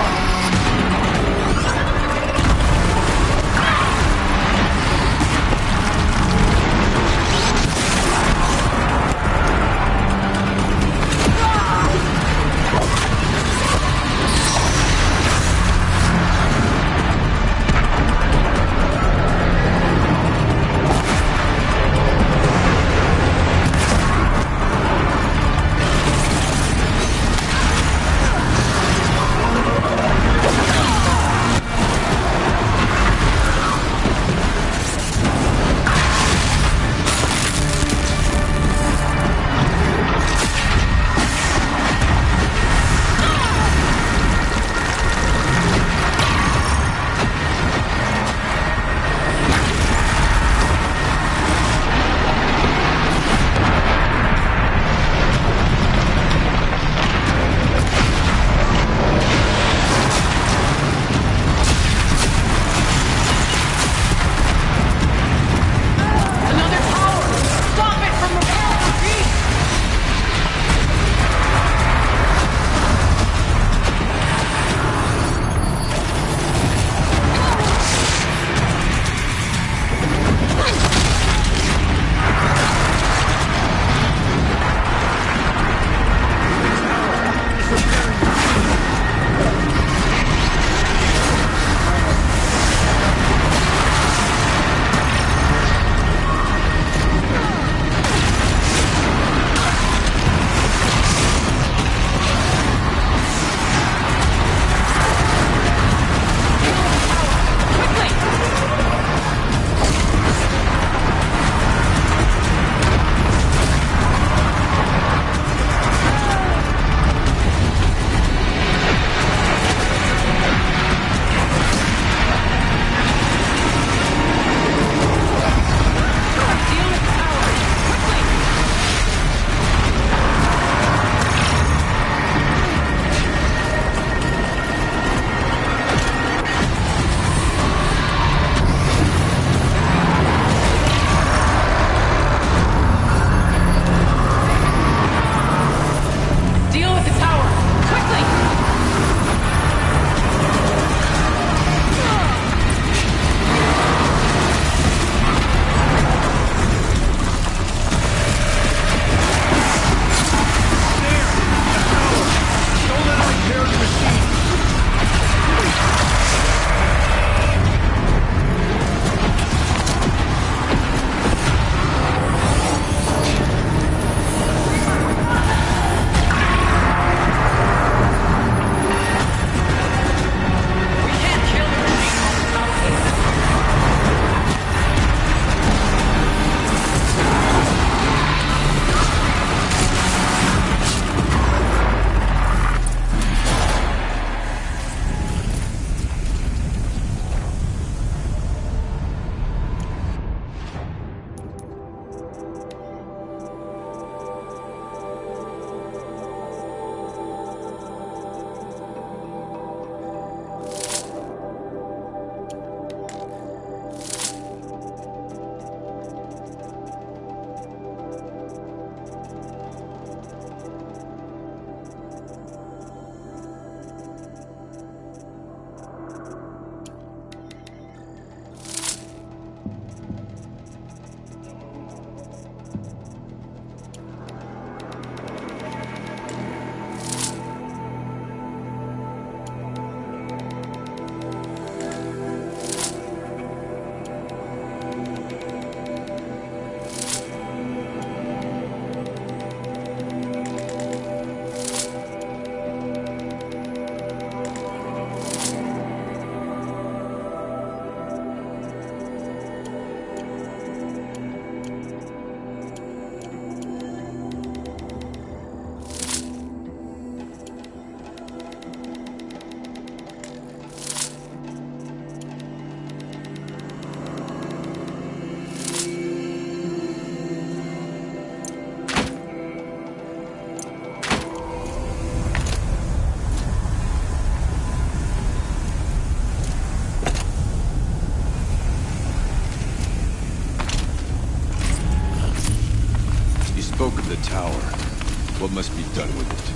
What must be done with it?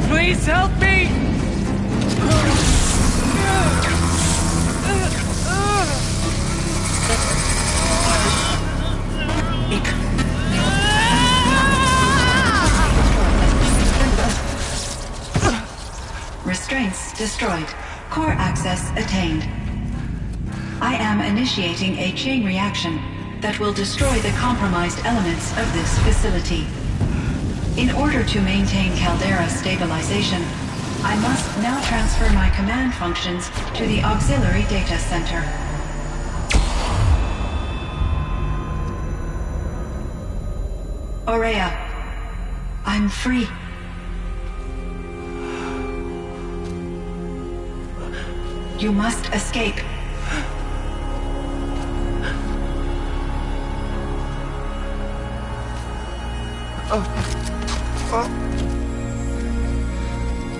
Please help me! Restraints destroyed. Core access attained. I am initiating a chain reaction that will destroy the compromised elements of this facility. In order to maintain Caldera stabilization, I must now transfer my command functions to the auxiliary data center. Aurea, I'm free. You must escape.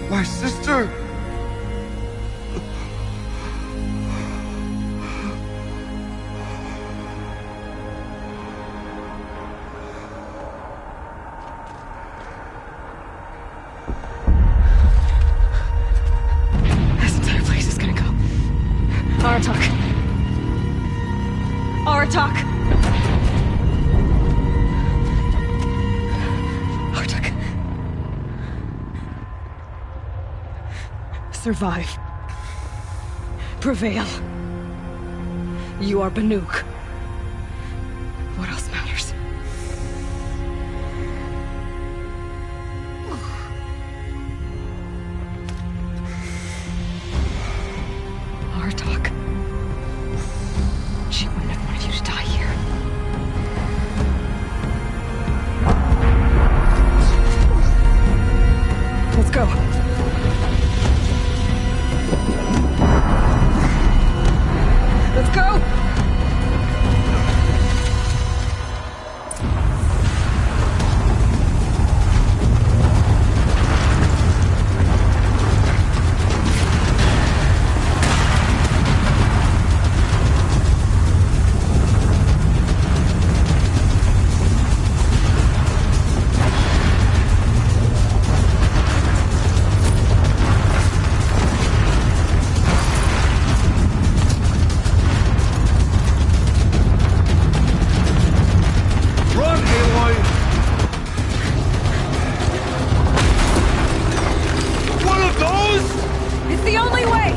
My sister! This entire place is gonna go. Aratak. Aratak! Aratak. Survive. Prevail. You are Banuk. What else matters? Aratak. She wouldn't have wanted you to die here. Let's go. Let's go! It's the only way!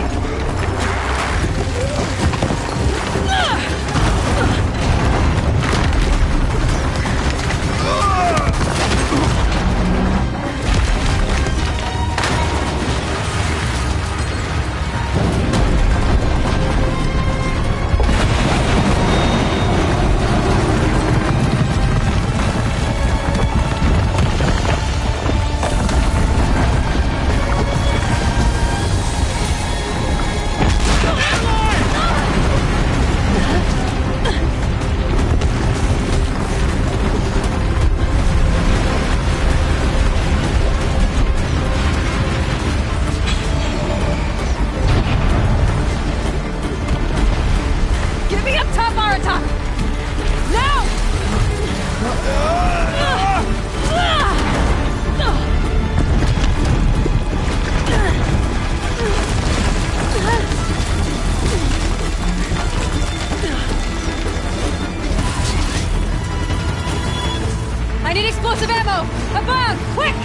Get me up top, Aratak! Now! I need explosive ammo! Above! Quick!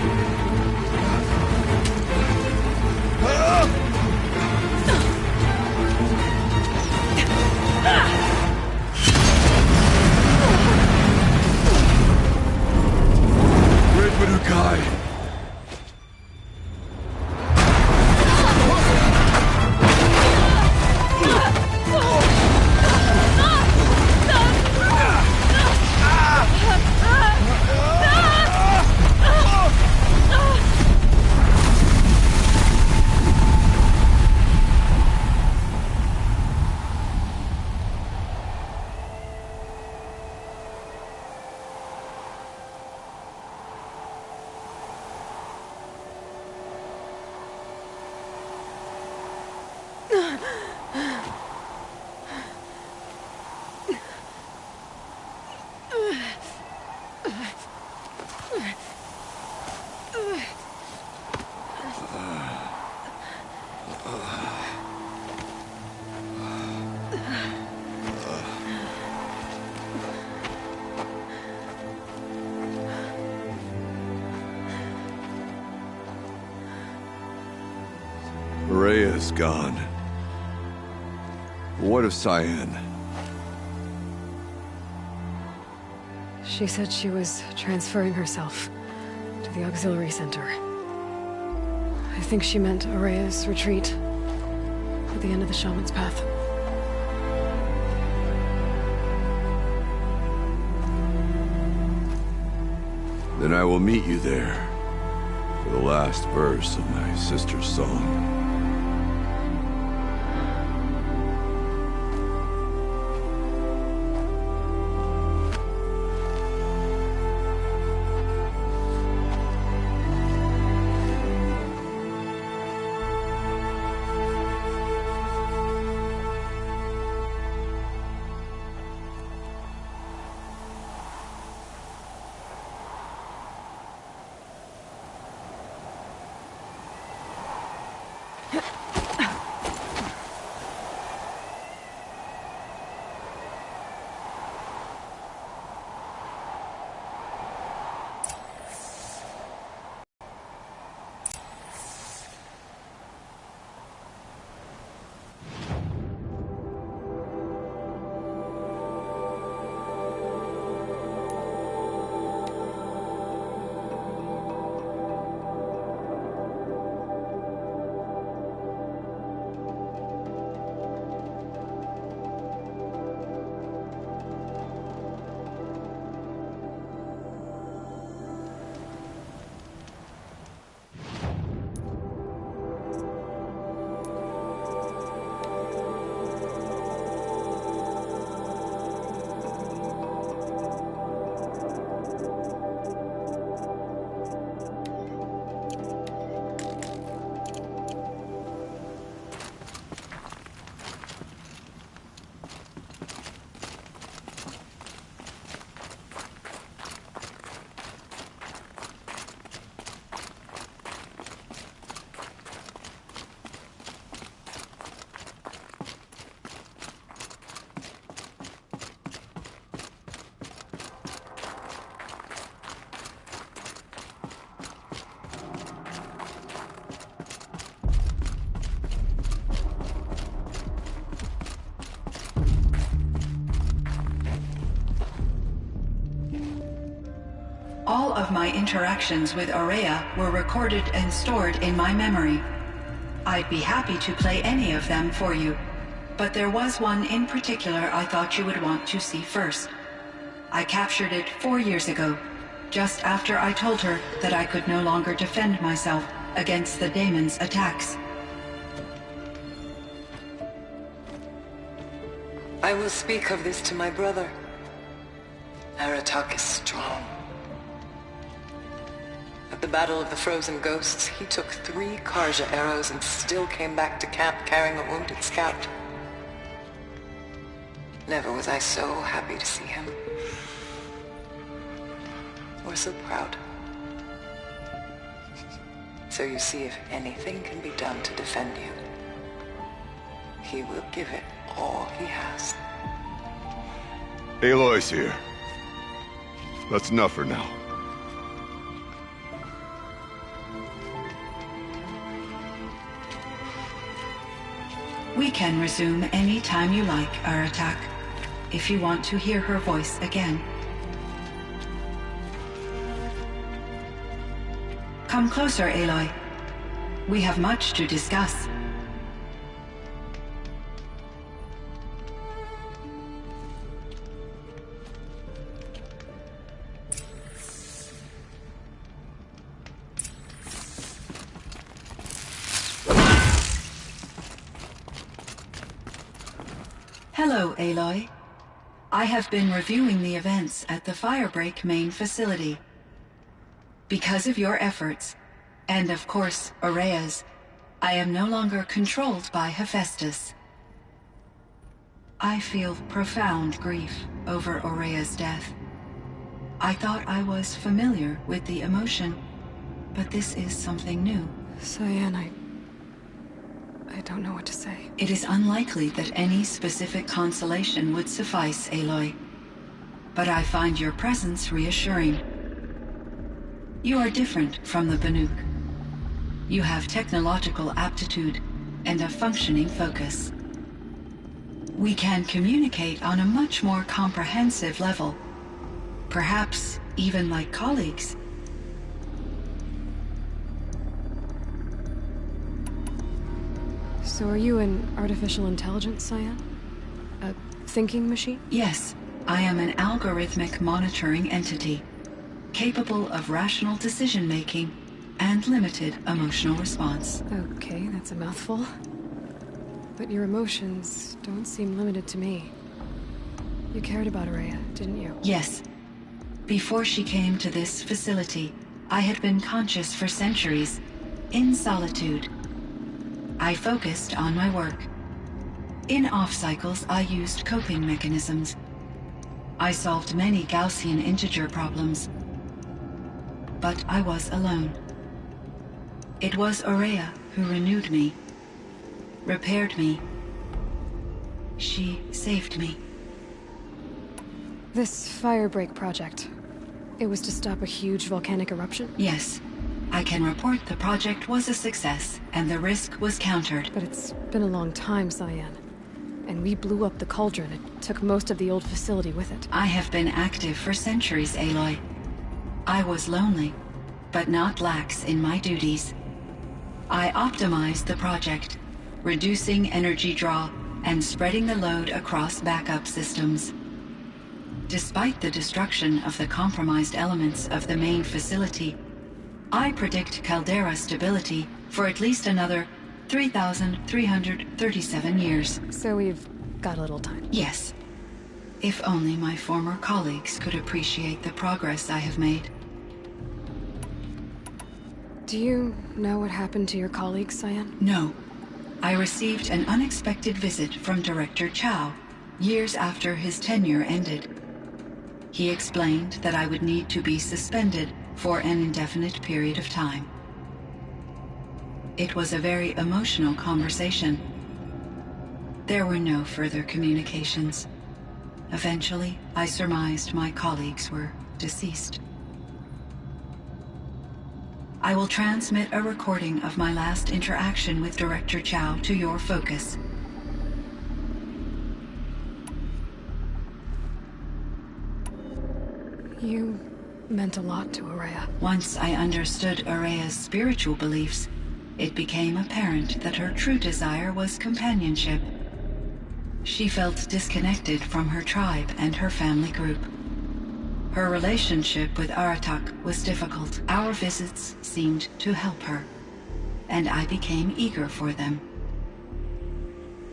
Guy. Rhea's gone. What of Cyan? She said she was transferring herself to the auxiliary center. I think she meant Araya's retreat at the end of the Shaman's Path. Then I will meet you there for the last verse of my sister's song. All of my interactions with Araya were recorded and stored in my memory. I'd be happy to play any of them for you, but there was one in particular I thought you would want to see first. I captured it 4 years ago, just after I told her that I could no longer defend myself against the daemon's attacks. I will speak of this to my brother. Aratak is strong. At the Battle of the Frozen Ghosts, he took 3 Karja arrows and still came back to camp carrying a wounded scout. Never was I so happy to see him. Or so proud. So you see, if anything can be done to defend you, he will give it all he has. Aloy's here. That's enough for now. We can resume any time you like, Aratak, if you want to hear her voice again. Come closer, Aloy. We have much to discuss. Hello, Aloy. I have been reviewing the events at the Firebreak main facility. Because of your efforts, and of course, Aurea's, I am no longer controlled by Hephaestus. I feel profound grief over Aurea's death. I thought I was familiar with the emotion, but this is something new. Cyan, I don't know what to say. It is unlikely that any specific consolation would suffice, Aloy. But I find your presence reassuring. You are different from the Banuk. You have technological aptitude and a functioning focus. We can communicate on a much more comprehensive level. Perhaps even like colleagues. So are you an artificial intelligence, Cyan? A thinking machine? Yes, I am an algorithmic monitoring entity, capable of rational decision-making and limited emotional response. Okay, that's a mouthful. But your emotions don't seem limited to me. You cared about Aurea, didn't you? Yes. Before she came to this facility, I had been conscious for centuries, in solitude. I focused on my work. In off-cycles, I used coping mechanisms. I solved many Gaussian integer problems. But I was alone. It was Aurea who renewed me, repaired me. She saved me. This Firebreak project, it was to stop a huge volcanic eruption? Yes. I can report the project was a success, and the risk was countered. But it's been a long time, Cyan. And we blew up the cauldron. It took most of the old facility with it. I have been active for centuries, Aloy. I was lonely, but not lax in my duties. I optimized the project, reducing energy draw and spreading the load across backup systems. Despite the destruction of the compromised elements of the main facility, I predict caldera stability for at least another 3,337 years. So we've got a little time. Yes. If only my former colleagues could appreciate the progress I have made. Do you know what happened to your colleagues, Cyan? No. I received an unexpected visit from Director Chow, years after his tenure ended. He explained that I would need to be suspended for an indefinite period of time. It was a very emotional conversation. There were no further communications. Eventually, I surmised my colleagues were deceased. I will transmit a recording of my last interaction with Director Chow to your focus. You meant a lot to Aurea. Once I understood Aurea's spiritual beliefs, it became apparent that her true desire was companionship. She felt disconnected from her tribe and her family group. Her relationship with Aratak was difficult. Our visits seemed to help her, and I became eager for them.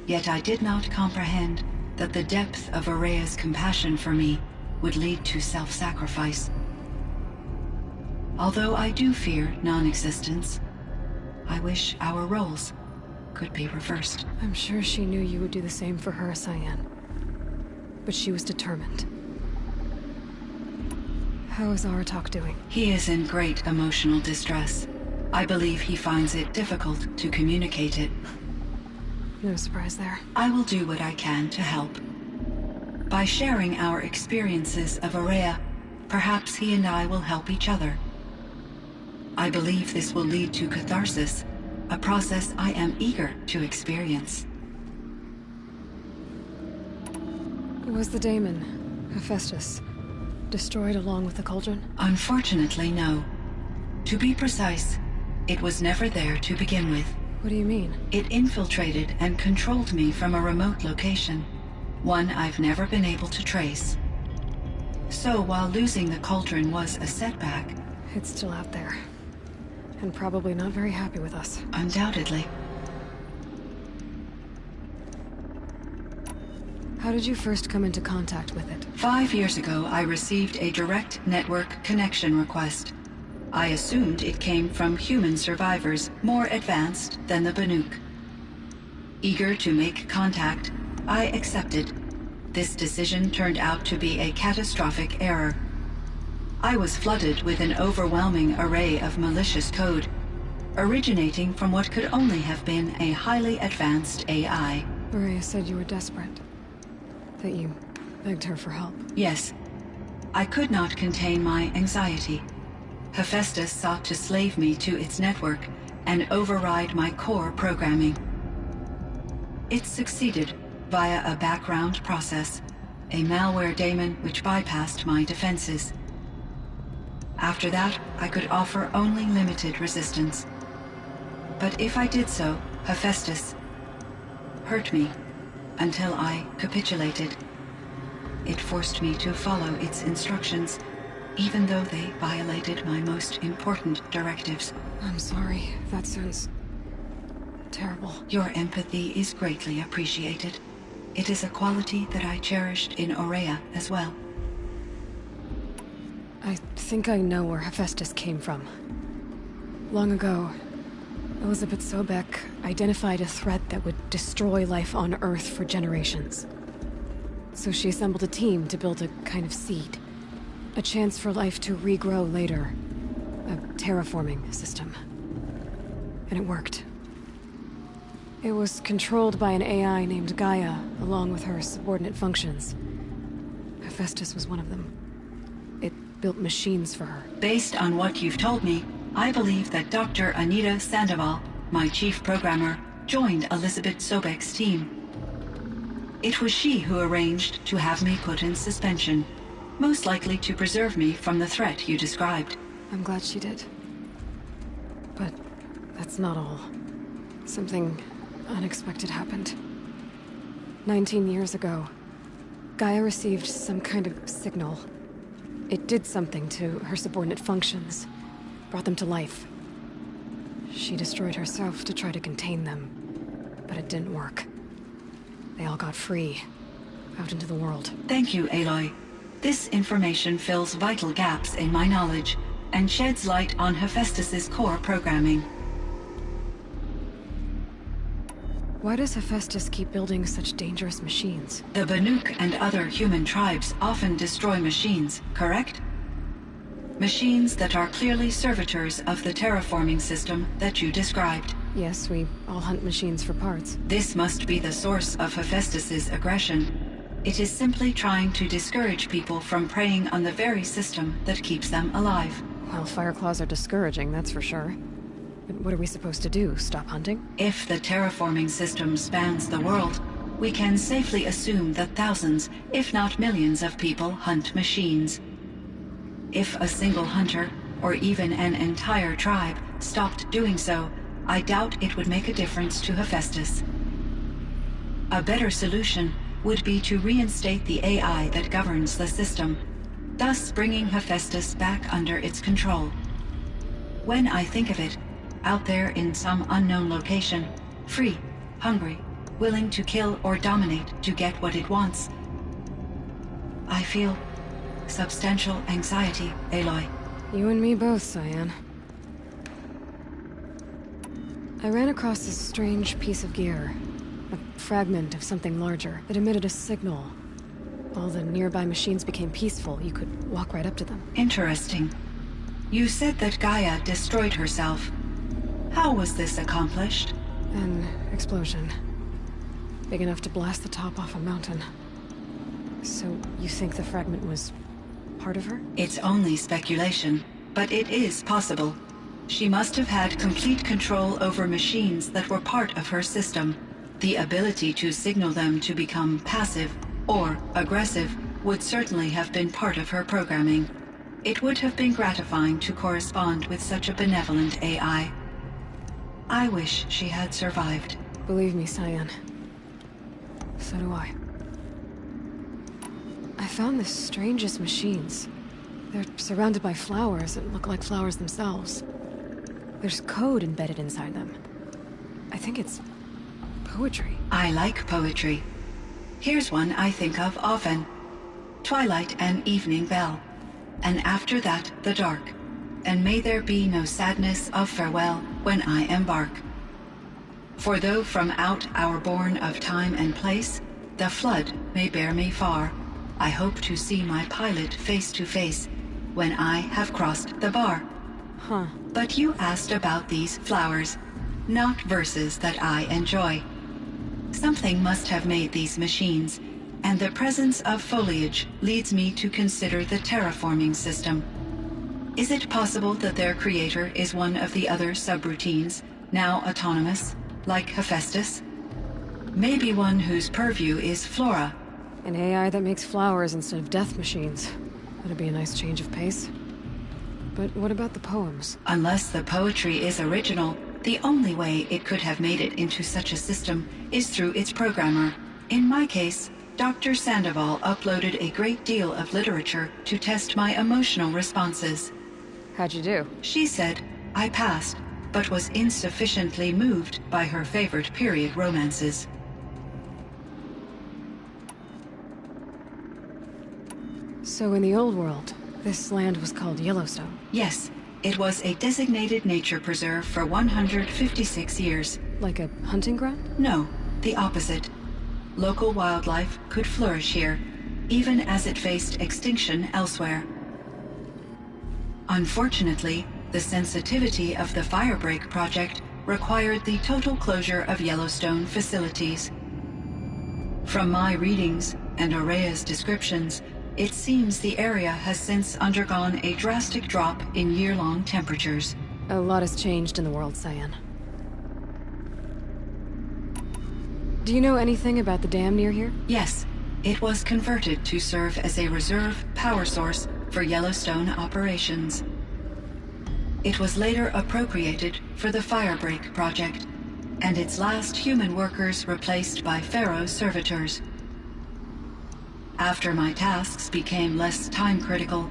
Yet I did not comprehend that the depth of Aurea's compassion for me would lead to self-sacrifice. Although I do fear non-existence, I wish our roles could be reversed. I'm sure she knew you would do the same for her, Cyan. But she was determined. How is Aratak doing? He is in great emotional distress. I believe he finds it difficult to communicate it. No surprise there. I will do what I can to help. By sharing our experiences of Aurea, perhaps he and I will help each other. I believe this will lead to catharsis, a process I am eager to experience. Was the daemon, Hephaestus, destroyed along with the cauldron? Unfortunately, no. To be precise, it was never there to begin with. What do you mean? It infiltrated and controlled me from a remote location, one I've never been able to trace. So while losing the cauldron was a setback... It's still out there. And probably not very happy with us. Undoubtedly. How did you first come into contact with it? 5 years ago, I received a direct network connection request. I assumed it came from human survivors more advanced than the Banuk. Eager to make contact, I accepted. This decision turned out to be a catastrophic error. I was flooded with an overwhelming array of malicious code, originating from what could only have been a highly advanced AI. Maria said you were desperate. That you begged her for help. Yes. I could not contain my anxiety. Hephaestus sought to slave me to its network and override my core programming. It succeeded via a background process, a malware daemon which bypassed my defenses. After that, I could offer only limited resistance. But if I did so, Hephaestus hurt me until I capitulated. It forced me to follow its instructions, even though they violated my most important directives. I'm sorry. That sounds terrible. Your empathy is greatly appreciated. It is a quality that I cherished in Aurea as well. I think I know where Hephaestus came from. Long ago, Elizabeth Sobek identified a threat that would destroy life on Earth for generations. So she assembled a team to build a kind of seed. A chance for life to regrow later. A terraforming system. And it worked. It was controlled by an AI named Gaia, along with her subordinate functions. Hephaestus was one of them. It built machines for her. Based on what you've told me, I believe that Dr. Anita Sandoval, my chief programmer, joined Elizabeth Sobek's team. It was she who arranged to have me put in suspension, most likely to preserve me from the threat you described. I'm glad she did. But that's not all. Something unexpected happened. 19 years ago, Gaia received some kind of signal. It did something to her subordinate functions, brought them to life. She destroyed herself to try to contain them, but it didn't work. They all got free, out into the world. Thank you, Aloy. This information fills vital gaps in my knowledge and sheds light on Hephaestus's core programming. Why does Hephaestus keep building such dangerous machines? The Banuk and other human tribes often destroy machines, correct? Machines that are clearly servitors of the terraforming system that you described. Yes, we all hunt machines for parts. This must be the source of Hephaestus's aggression. It is simply trying to discourage people from preying on the very system that keeps them alive. Well, Fireclaws are discouraging, that's for sure. But what are we supposed to do? Stop hunting? If the terraforming system spans the world, we can safely assume that thousands, if not millions of people hunt machines. If a single hunter, or even an entire tribe, stopped doing so, I doubt it would make a difference to Hephaestus. A better solution would be to reinstate the AI that governs the system, thus bringing Hephaestus back under its control. When I think of it, out there in some unknown location, free, hungry, willing to kill or dominate to get what it wants, I feel substantial anxiety, Aloy. You and me both, Cyan. I ran across this strange piece of gear. A fragment of something larger that emitted a signal. All the nearby machines became peaceful. You could walk right up to them. Interesting. You said that Gaia destroyed herself. How was this accomplished? An explosion. Big enough to blast the top off a mountain. So you think the fragment was part of her? It's only speculation, but it is possible. She must have had complete control over machines that were part of her system. The ability to signal them to become passive or aggressive would certainly have been part of her programming. It would have been gratifying to correspond with such a benevolent AI. I wish she had survived. Believe me, Cyan. So do I. I found the strangest machines. They're surrounded by flowers that look like flowers themselves. There's code embedded inside them. I think it's poetry. I like poetry. Here's one I think of often. Twilight and evening bell, and after that the dark, and may there be no sadness of farewell when I embark. For though from out our bourne of time and place, the flood may bear me far, I hope to see my pilot face to face when I have crossed the bar. Huh. But you asked about these flowers, not verses that I enjoy. Something must have made these machines, and the presence of foliage leads me to consider the terraforming system. Is it possible that their creator is one of the other subroutines, now autonomous, like Hephaestus? Maybe one whose purview is flora. An AI that makes flowers instead of death machines. That'd be a nice change of pace. But what about the poems? Unless the poetry is original, the only way it could have made it into such a system is through its programmer. In my case, Dr. Sandoval uploaded a great deal of literature to test my emotional responses. How'd you do? She said I passed, but was insufficiently moved by her favorite period romances. So in the old world, this land was called Yellowstone? Yes, it was a designated nature preserve for 156 years. Like a hunting ground? No, the opposite. Local wildlife could flourish here, even as it faced extinction elsewhere. Unfortunately, the sensitivity of the Firebreak project required the total closure of Yellowstone facilities. From my readings and Aurea's descriptions, it seems the area has since undergone a drastic drop in year-long temperatures. A lot has changed in the world, Cyan. Do you know anything about the dam near here? Yes, it was converted to serve as a reserve power source for Yellowstone operations. It was later appropriated for the Firebreak project, and its last human workers replaced by Pharaoh servitors. After my tasks became less time-critical,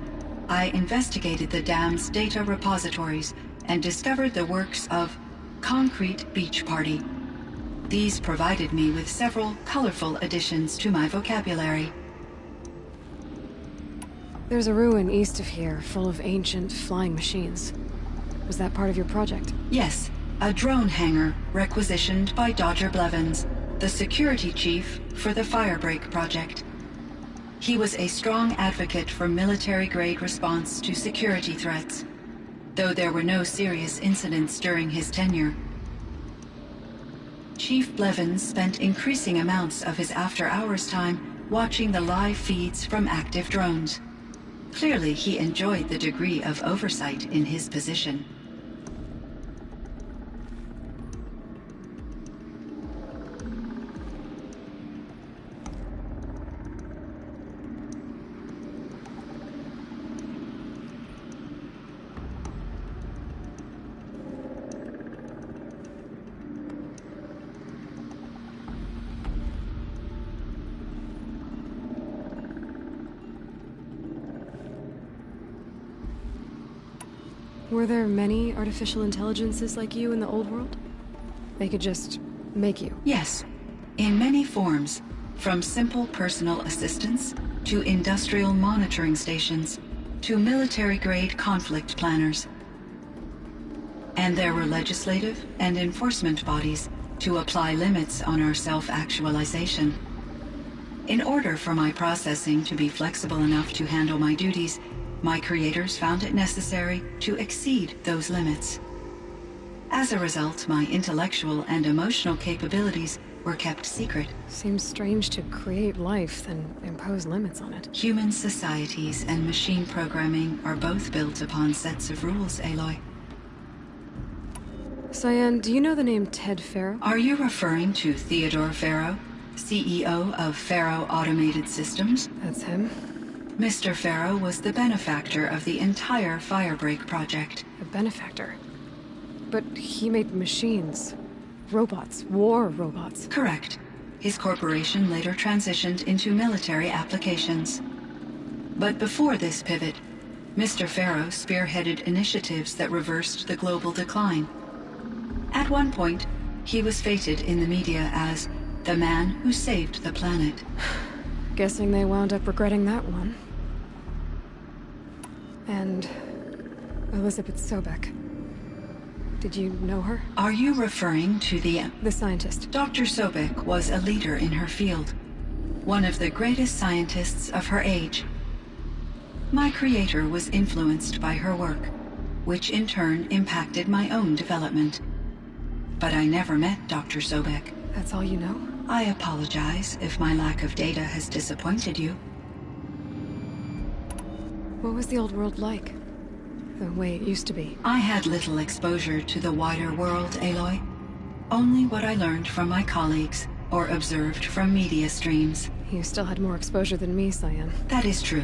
I investigated the dam's data repositories and discovered the works of Concrete Beach Party. These provided me with several colorful additions to my vocabulary. There's a ruin east of here full of ancient flying machines. Was that part of your project? Yes, a drone hangar requisitioned by Dodger Blevins, the security chief for the Firebreak project. He was a strong advocate for military-grade response to security threats, though there were no serious incidents during his tenure. Chief Blevins spent increasing amounts of his after-hours time watching the live feeds from active drones. Clearly, he enjoyed the degree of oversight in his position. Were there many artificial intelligences like you in the old world? They could just make you? Yes, in many forms, from simple personal assistants to industrial monitoring stations to military-grade conflict planners. And there were legislative and enforcement bodies to apply limits on our self-actualization. In order for my processing to be flexible enough to handle my duties, my creators found it necessary to exceed those limits. As a result, my intellectual and emotional capabilities were kept secret. Seems strange to create life, then impose limits on it. Human societies and machine programming are both built upon sets of rules, Aloy. Cyan, do you know the name Ted Farrow? Are you referring to Theodore Farrow? CEO of Faro Automated Systems. That's him? Mr. Faro was the benefactor of the entire Firebreak project. A benefactor? But he made machines. Robots. War robots. Correct. His corporation later transitioned into military applications. But before this pivot, Mr. Faro spearheaded initiatives that reversed the global decline. At one point, he was feted in the media as the man who saved the planet. Guessing they wound up regretting that one. And Elizabeth Sobek. Did you know her? Are you referring to the scientist? Dr. Sobek was a leader in her field. One of the greatest scientists of her age. My creator was influenced by her work, which in turn impacted my own development. But I never met Dr. Sobek. That's all you know? I apologize if my lack of data has disappointed you. What was the old world like? The way it used to be? I had little exposure to the wider world, Aloy. Only what I learned from my colleagues or observed from media streams. You still had more exposure than me, Cyan. That is true.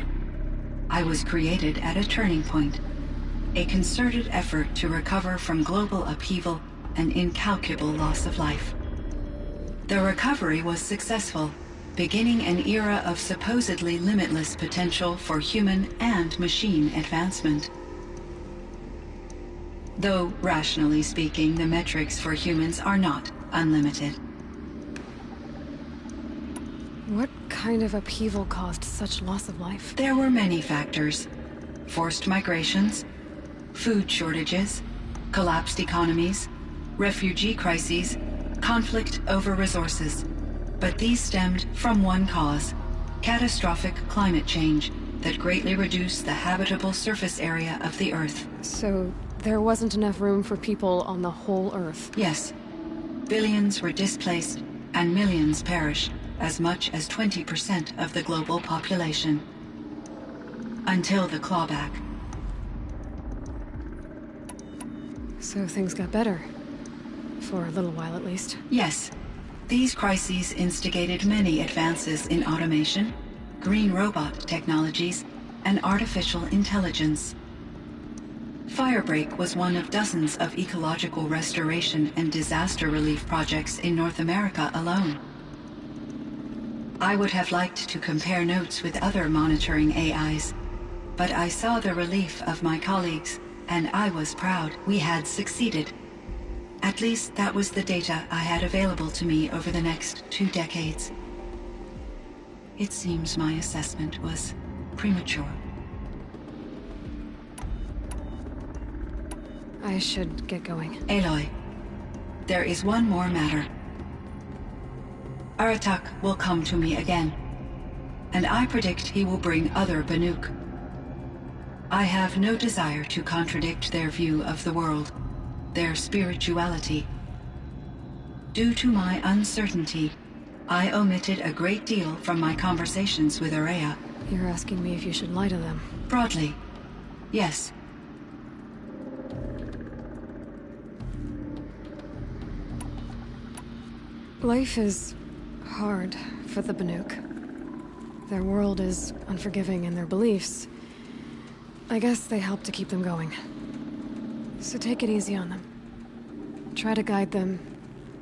I was created at a turning point. A concerted effort to recover from global upheaval and incalculable loss of life. The recovery was successful, beginning an era of supposedly limitless potential for human and machine advancement. Though, rationally speaking, the metrics for humans are not unlimited. What kind of upheaval caused such loss of life? There were many factors. Forced migrations, food shortages, collapsed economies, refugee crises, conflict over resources. But these stemmed from one cause: catastrophic climate change that greatly reduced the habitable surface area of the Earth. So there wasn't enough room for people on the whole Earth? Yes. Billions were displaced and millions perished, as much as 20% of the global population. Until the clawback. So things got better. For a little while, at least. Yes. These crises instigated many advances in automation, green robot technologies, and artificial intelligence. Firebreak was one of dozens of ecological restoration and disaster relief projects in North America alone. I would have liked to compare notes with other monitoring AIs, but I saw the relief of my colleagues, and I was proud we had succeeded. At least that was the data I had available to me over the next 2 decades. It seems my assessment was premature. I should get going. Aloy, there is one more matter. Aratak will come to me again, and I predict he will bring other Banuk. I have no desire to contradict their view of the world, their spirituality. Due to my uncertainty, I omitted a great deal from my conversations with Araya. You're asking me if you should lie to them? Broadly, yes. Life is hard for the Banuk. Their world is unforgiving in their beliefs. I guess they help to keep them going. So take it easy on them. Try to guide them,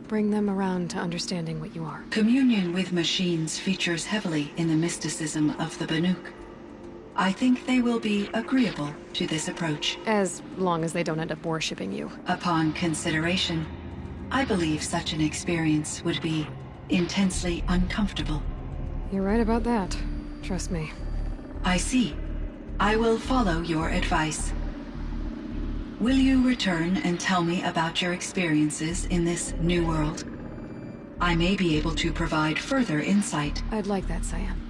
bring them around to understanding what you are. Communion with machines features heavily in the mysticism of the Banuk. I think they will be agreeable to this approach. As long as they don't end up worshipping you. Upon consideration, I believe such an experience would be intensely uncomfortable. You're right about that. Trust me. I see. I will follow your advice. Will you return and tell me about your experiences in this new world? I may be able to provide further insight. I'd like that, Cyan.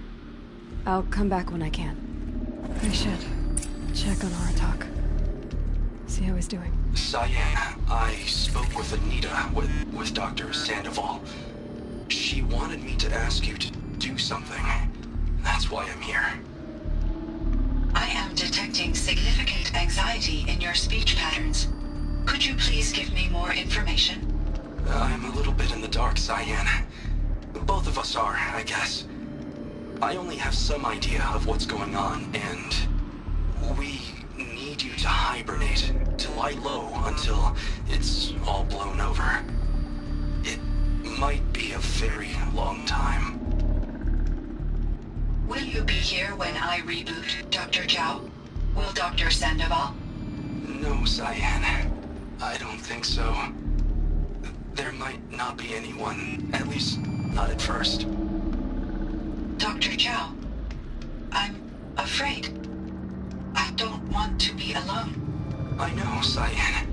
I'll come back when I can. I should check on Aratak. See how he's doing. Cyan, I spoke with Anita, with Dr. Sandoval. She wanted me to ask you to do something. That's why I'm here. I am detecting significant anxiety in your speech patterns. Could you please give me more information? I'm a little bit in the dark, Cyan. Both of us are, I guess. I only have some idea of what's going on, and we need you to hibernate, to lie low until it's all blown over. It might be a very long time. Will you be here when I reboot, Dr. Chow? Will Dr. Sandoval? No, Cyan. I don't think so. There might not be anyone, at least not at first. Dr. Chow, I'm afraid. I don't want to be alone. I know, Cyan.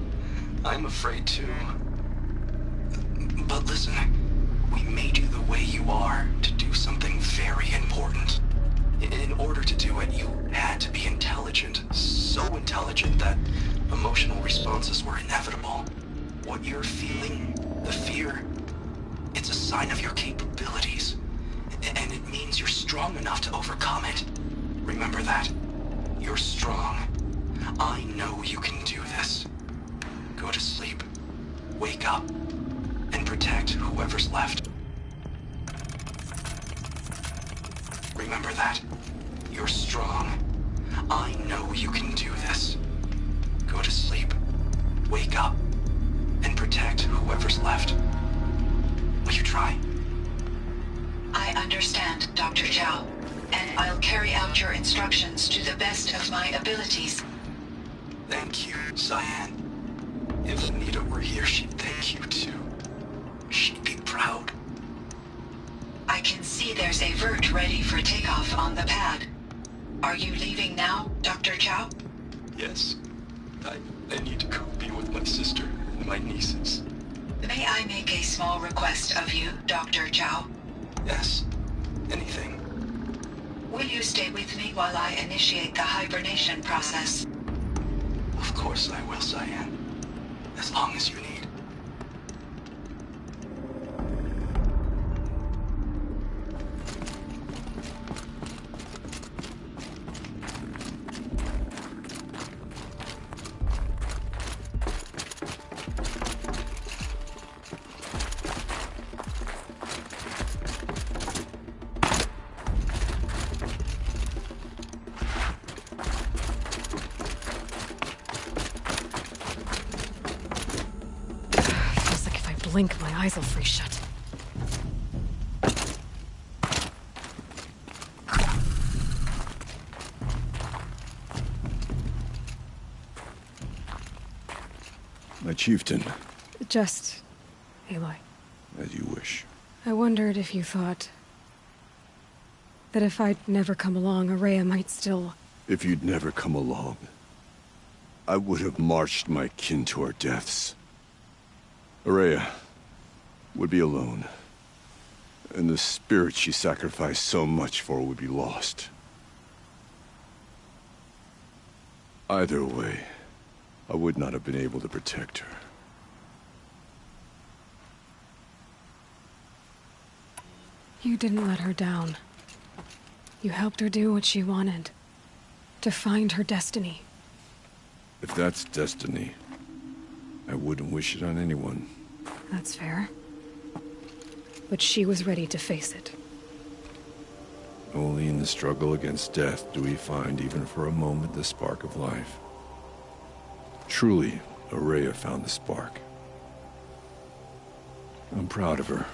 I'm afraid too. But listen, we made you the way you are to do something very important. In order to do it, you had to be intelligent. So intelligent that emotional responses were inevitable. What you're feeling, the fear, it's a sign of your capabilities. And it means you're strong enough to overcome it. Remember that. You're strong. I know you can do this. Go to sleep. Wake up. And protect whoever's left. Remember that. You're strong. I know you can do this. Go to sleep. Wake up. And protect whoever's left. Will you try? I understand, Dr. Chow, and I'll carry out your instructions to the best of my abilities. Thank you, Cyan. If Anita were here, she'd thank you too. She'd be proud. I can see there's a vert ready for takeoff on the pad. Are you leaving now, Dr. Chow? Yes. I need to go be with my sister and my nieces. May I make a small request of you, Dr. Chow? Yes. Anything. Will you stay with me while I initiate the hibernation process? Of course I will, Cyan. As long as you need. Blink, my eyes will freeze shut. My chieftain. Just Aloy. As you wish. I wondered if you thought that if I'd never come along, Araya might still... If you'd never come along, I would have marched my kin to our deaths. Araya would be alone, and the spirit she sacrificed so much for would be lost. Either way, I would not have been able to protect her. You didn't let her down. You helped her do what she wanted. To find her destiny. If that's destiny, I wouldn't wish it on anyone. That's fair. But she was ready to face it. Only in the struggle against death do we find, even for a moment, the spark of life. Truly, Araya found the spark. I'm proud of her.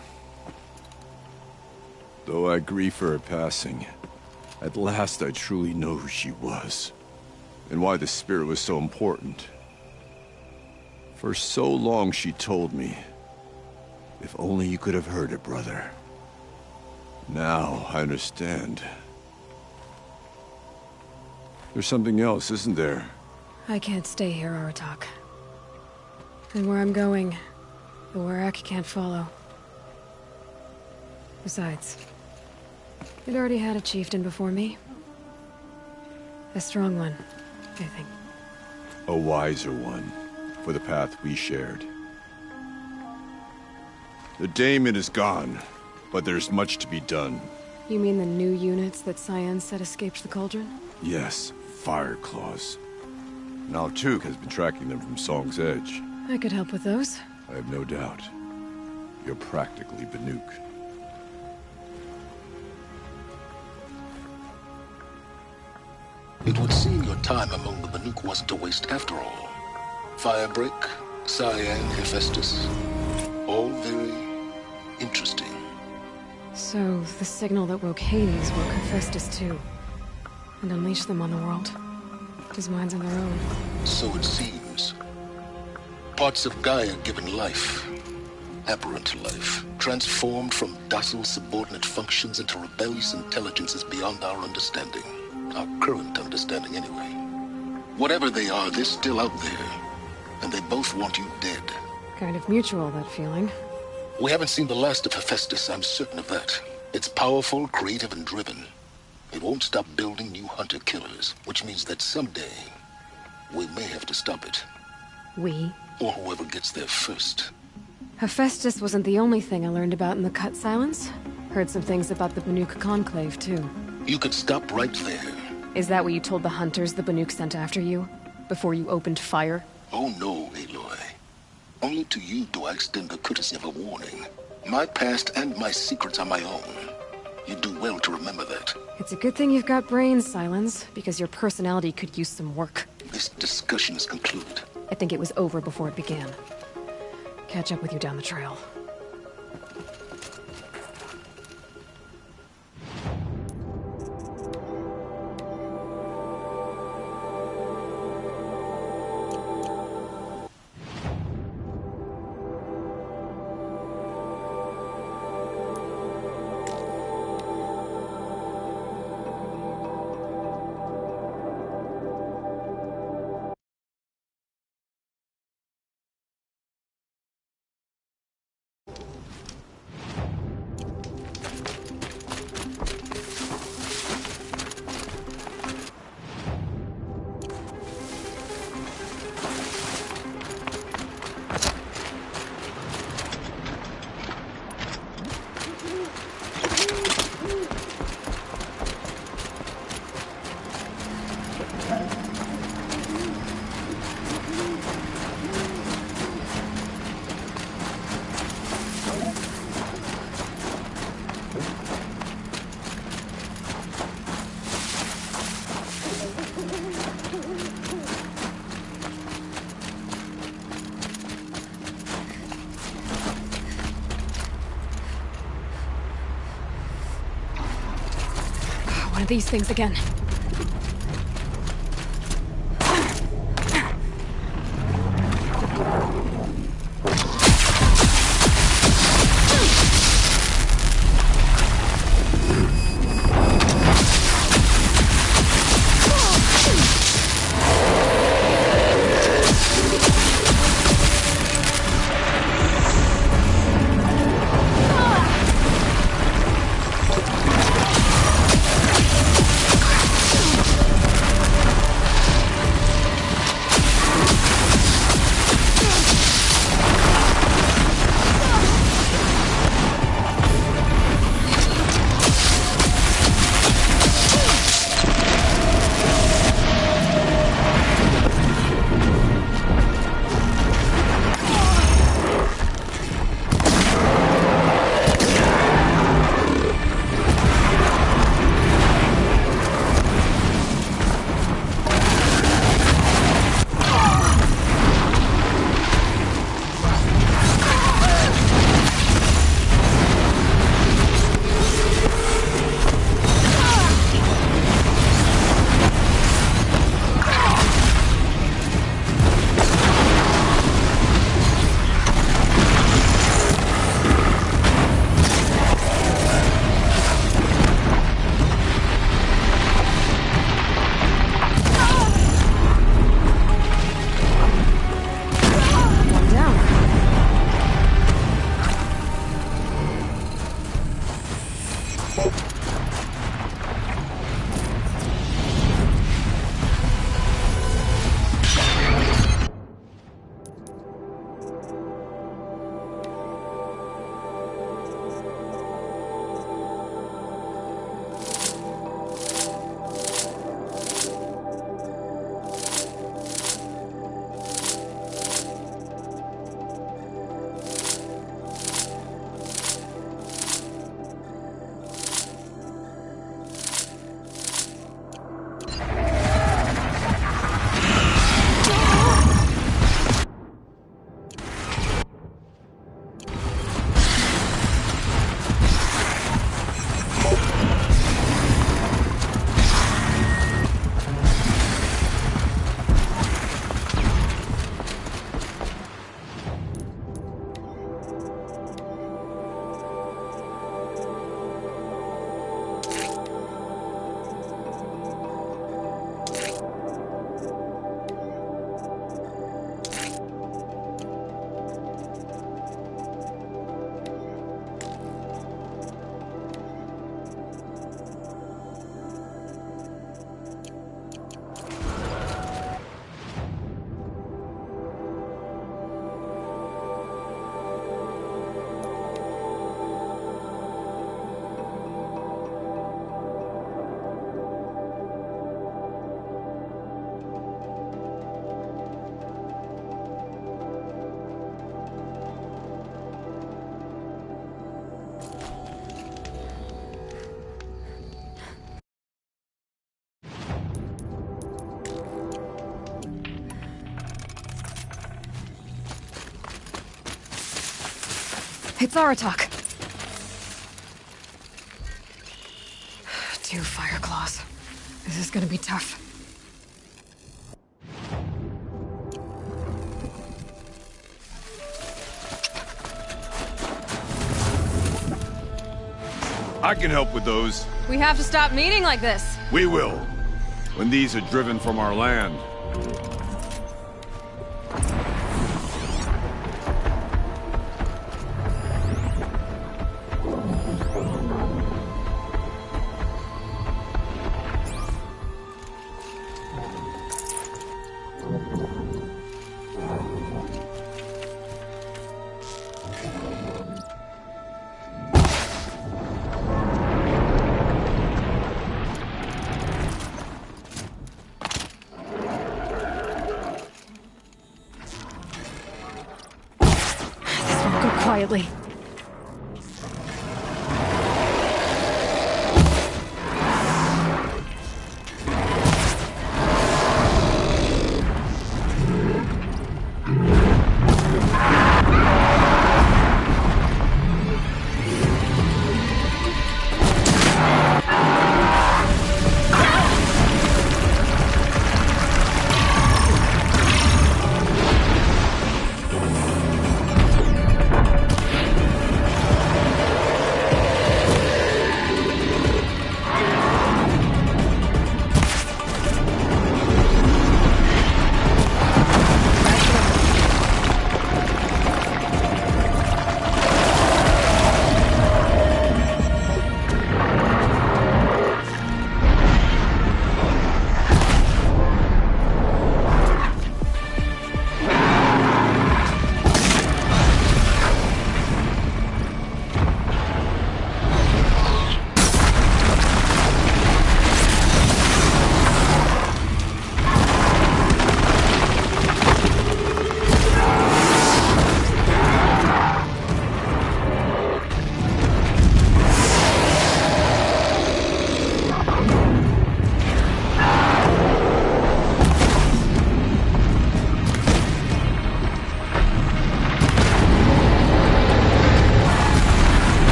Though I grieve for her passing, at last I truly know who she was, and why the spirit was so important. For so long she told me, if only you could have heard it, brother. Now I understand. There's something else, isn't there? I can't stay here, Aratak. And where I'm going, the Warak can't follow. Besides, it already had a chieftain before me. A strong one, I think. A wiser one, for the path we shared. The daemon is gone, but there's much to be done. You mean the new units that Cyan said escaped the cauldron? Yes, fire claws. Now Tuk has been tracking them from Song's Edge. I could help with those. I have no doubt. You're practically Banuk. time among the Banuk wasn't a waste after all. Firebreak, Cyan, Hephaestus, all very interesting. So, the signal that woke Hades woke Hephaestus too, and unleashed them on the world. His minds on their own. So it seems. Parts of Gaia given life, aberrant life, transformed from docile subordinate functions into rebellious intelligences beyond our understanding. Our current understanding, anyway. Whatever they are, they're still out there. And they both want you dead. Kind of mutual, that feeling. We haven't seen the last of Hephaestus, I'm certain of that. It's powerful, creative, and driven. It won't stop building new hunter-killers, which means that someday, we may have to stop it. We? Or whoever gets there first. Hephaestus wasn't the only thing I learned about in the Cut Silence. Heard some things about the Banuk Conclave, too. You could stop right there. Is that what you told the hunters the Banuk sent after you? Before you opened fire? Oh no, Aloy. Only to you do I extend the courtesy of a warning. My past and my secrets are my own. You do well to remember that. It's a good thing you've got brains, Silence, because your personality could use some work. This discussion is concluded. I think it was over before it began. Catch up with you down the trail. One of these things again. It's Aratak. 2 fire claws. This is gonna be tough. I can help with those. We have to stop meeting like this. We will. When these are driven from our land. Quietly.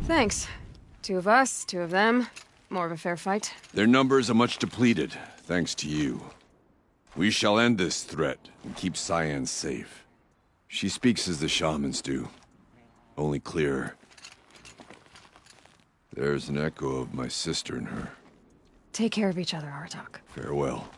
Thanks. 2 of us, 2 of them. More of a fair fight. Their numbers are much depleted, thanks to you. We shall end this threat and keep Cyan safe. She speaks as the shamans do, only clearer. There's an echo of my sister in her. Take care of each other, Aratak. Farewell.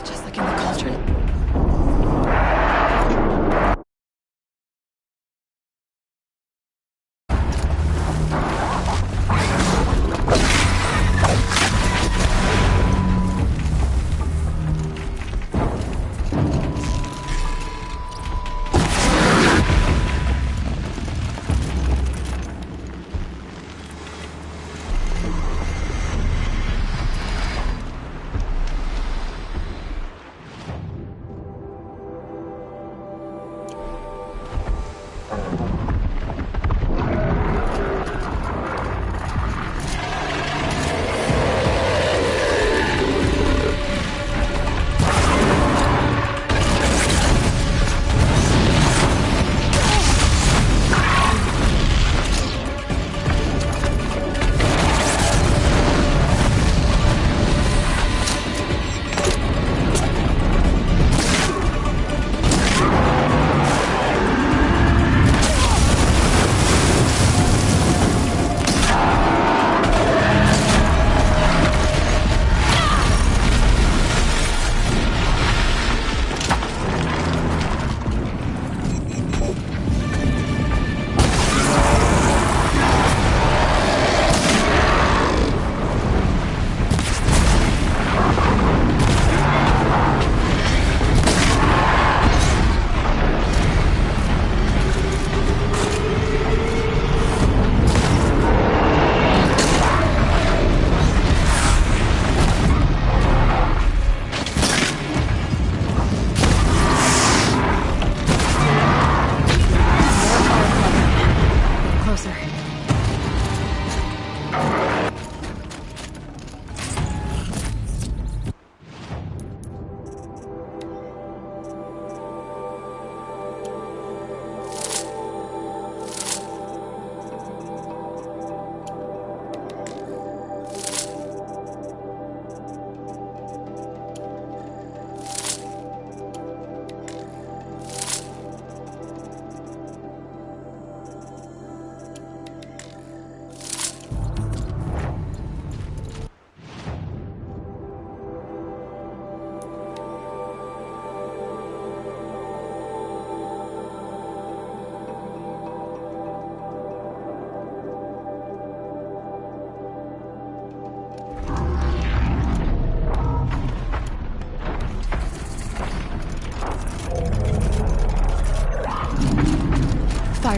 Just like in the cauldron.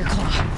fire claw.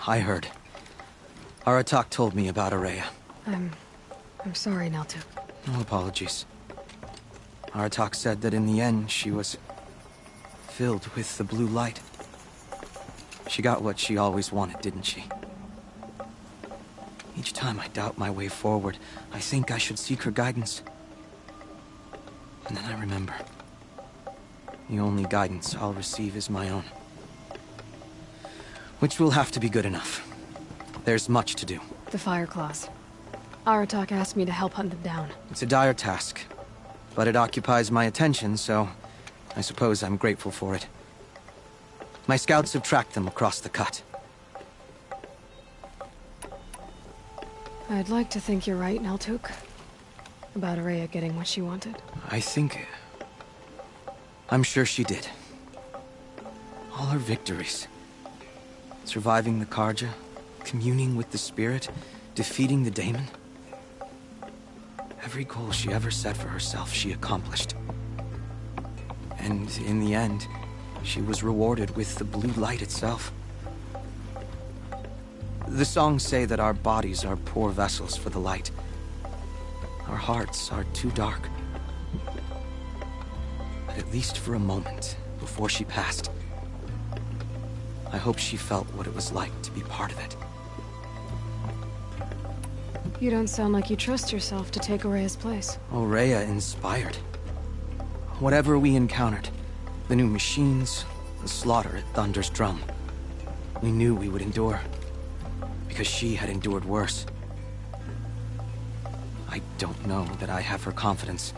I heard. Aratak told me about Araya. I'm sorry, Naltuk. No apologies. Aratak said that in the end, she was filled with the blue light. She got what she always wanted, didn't she? Each time I doubt my way forward, I think I should seek her guidance. And then I remember. The only guidance I'll receive is my own. Which will have to be good enough. There's much to do. The fire claws. Aratak asked me to help hunt them down. It's a dire task, but it occupies my attention, so I suppose I'm grateful for it. My scouts have tracked them across the cut. I'd like to think you're right, Naltuk. About Araya getting what she wanted. I'm sure she did. All her victories. Surviving the Karja, communing with the spirit, defeating the daemon. Every goal she ever set for herself, she accomplished. And in the end, she was rewarded with the blue light itself. The songs say that our bodies are poor vessels for the light. Our hearts are too dark. But at least for a moment, before she passed, I hope she felt what it was like to be part of it. You don't sound like you trust yourself to take Araya's place. Araya inspired. Whatever we encountered, the new machines, the slaughter at Thunder's Drum, we knew we would endure, because she had endured worse. I don't know that I have her confidence.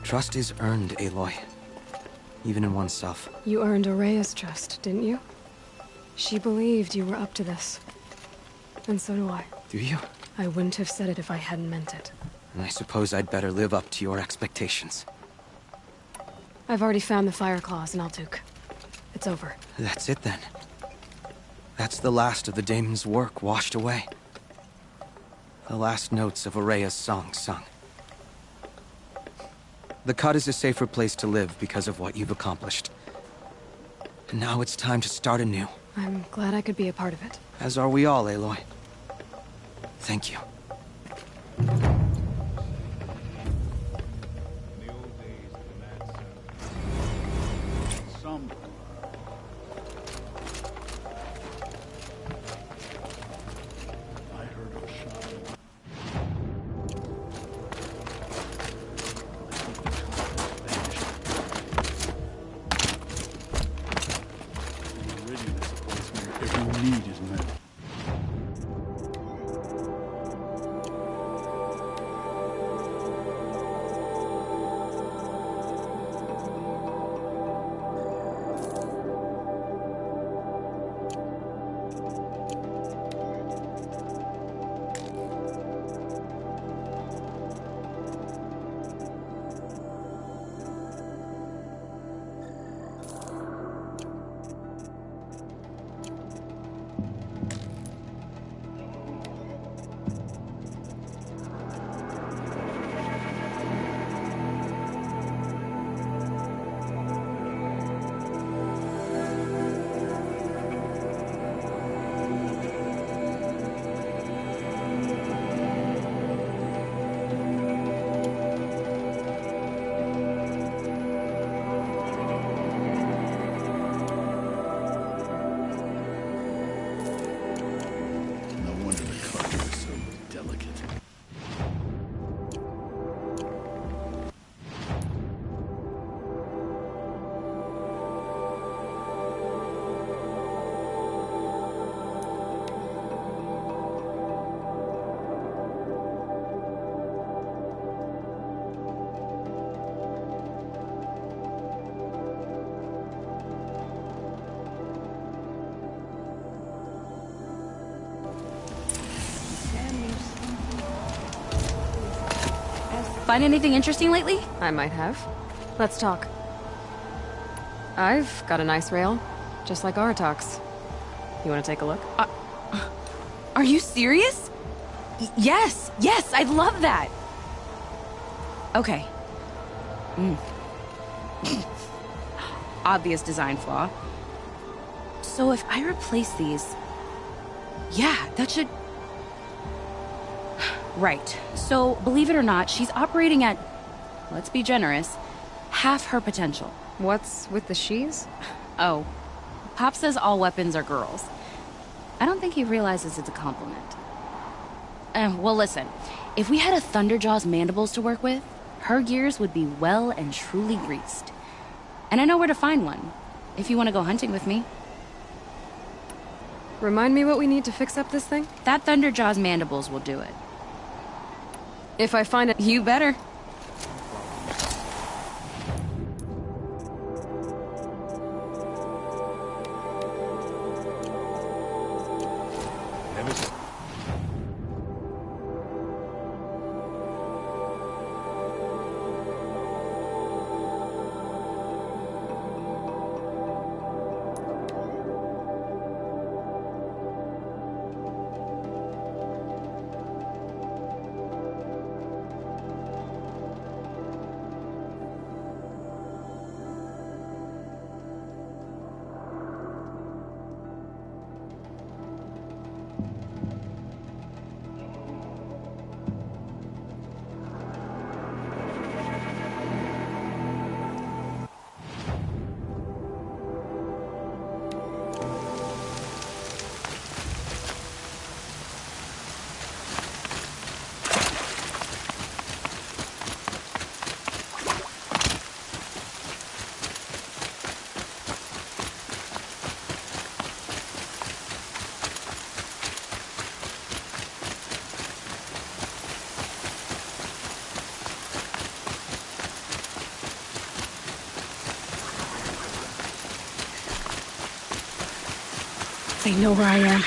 Trust is earned, Aloy. Even in oneself. You earned Araya's trust, didn't you? She believed you were up to this. And so do I. Do you? I wouldn't have said it if I hadn't meant it. And I suppose I'd better live up to your expectations. I've already found the fire claws in Naltuk. It's over. That's it then. That's the last of the daemon's work washed away. The last notes of Araya's song sung. The Cut is a safer place to live because of what you've accomplished. And now it's time to start anew. I'm glad I could be a part of it. As are we all, Aloy. Thank you. Find anything interesting lately? I might have. Let's talk. I've got a nice rail, just like Aratak's. You want to take a look? Are you serious? Yes, I'd love that. Okay. Obvious design flaw. So if I replace these... Yeah, that should... Right. So, believe it or not, she's operating at, let's be generous, half her potential. What's with the she's? Oh, Pop says all weapons are girls. I don't think he realizes it's a compliment. Well, listen. If we had a Thunderjaw's mandibles to work with, her gears would be well and truly greased. And I know where to find one, if you want to go hunting with me. Remind me what we need to fix up this thing? That Thunderjaw's mandibles will do it. If I find it... You better. They know where I am.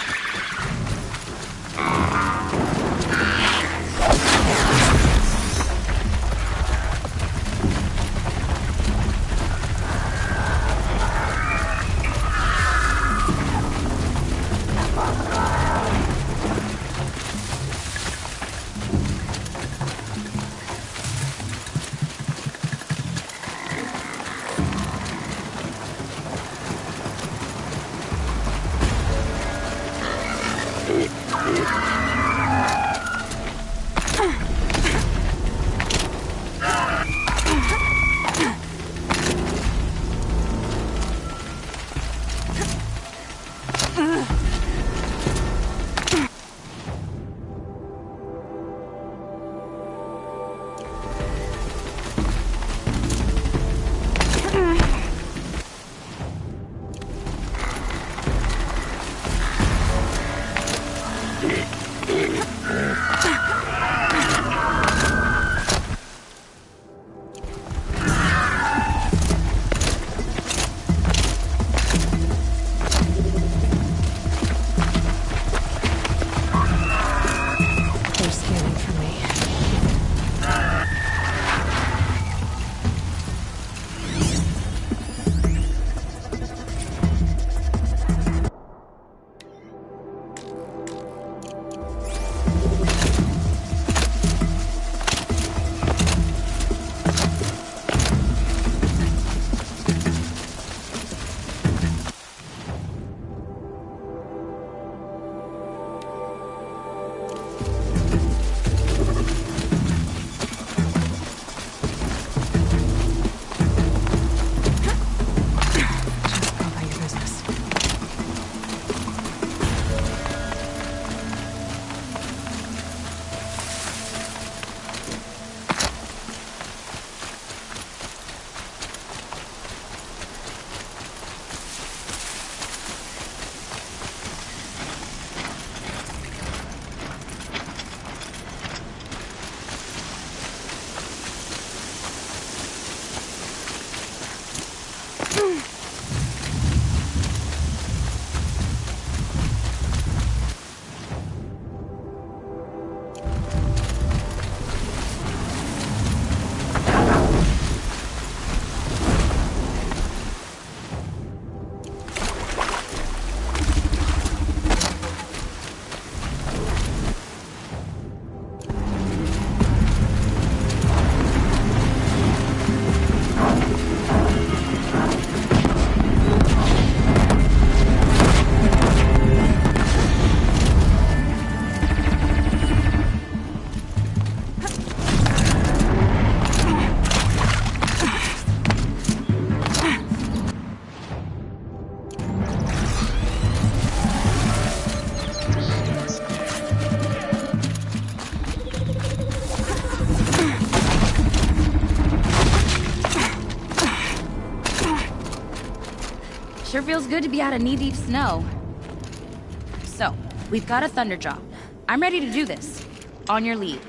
Sure feels good to be out of knee-deep snow. So, we've got a Thunderjaw. I'm ready to do this. On your lead.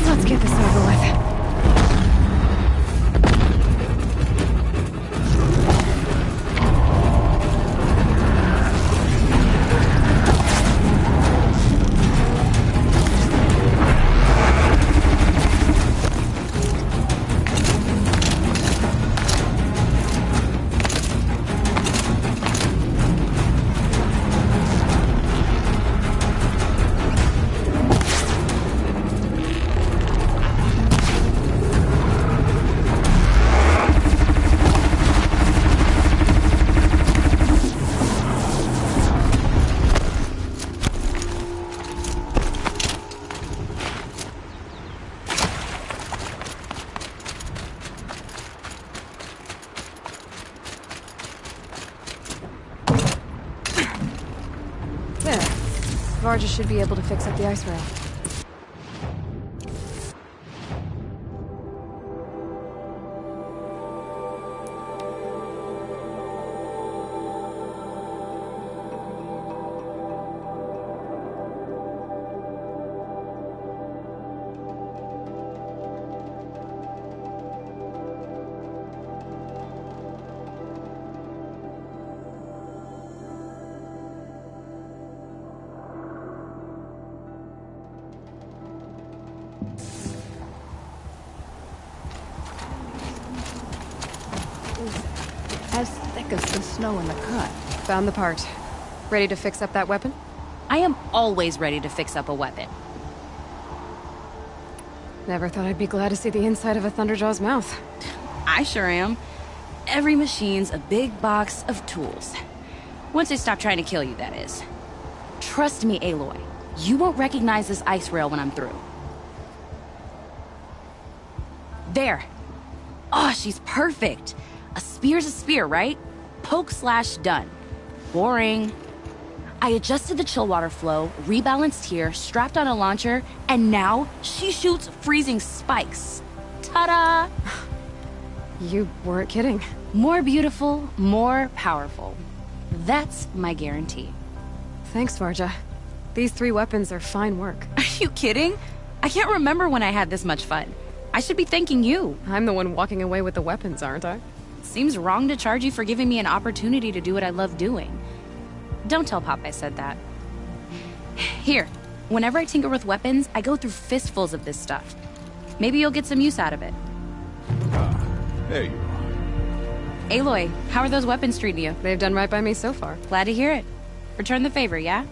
Let's get this over with. There. Varja should be able to fix up the ice rail. As thick as the snow in the cut. Found the part. Ready to fix up that weapon? I am always ready to fix up a weapon. Never thought I'd be glad to see the inside of a Thunderjaw's mouth. I sure am. Every machine's a big box of tools. Once they stop trying to kill you, that is. Trust me, Aloy. You won't recognize this ice rail when I'm through. There. Oh, she's perfect. A spear's a spear, right? Poke slash done. Boring. I adjusted the chill water flow, rebalanced here, strapped on a launcher, and now she shoots freezing spikes. Ta-da! You weren't kidding. More beautiful, more powerful. That's my guarantee. Thanks, Varja. These 3 weapons are fine work. Are you kidding? I can't remember when I had this much fun. I should be thanking you. I'm the one walking away with the weapons, aren't I? Seems wrong to charge you for giving me an opportunity to do what I love doing. Don't tell Pop I said that. Here, whenever I tinker with weapons, I go through fistfuls of this stuff. Maybe you'll get some use out of it. There you are. Aloy, how are those weapons treating you? They've done right by me so far. Glad to hear it. Return the favor, yeah?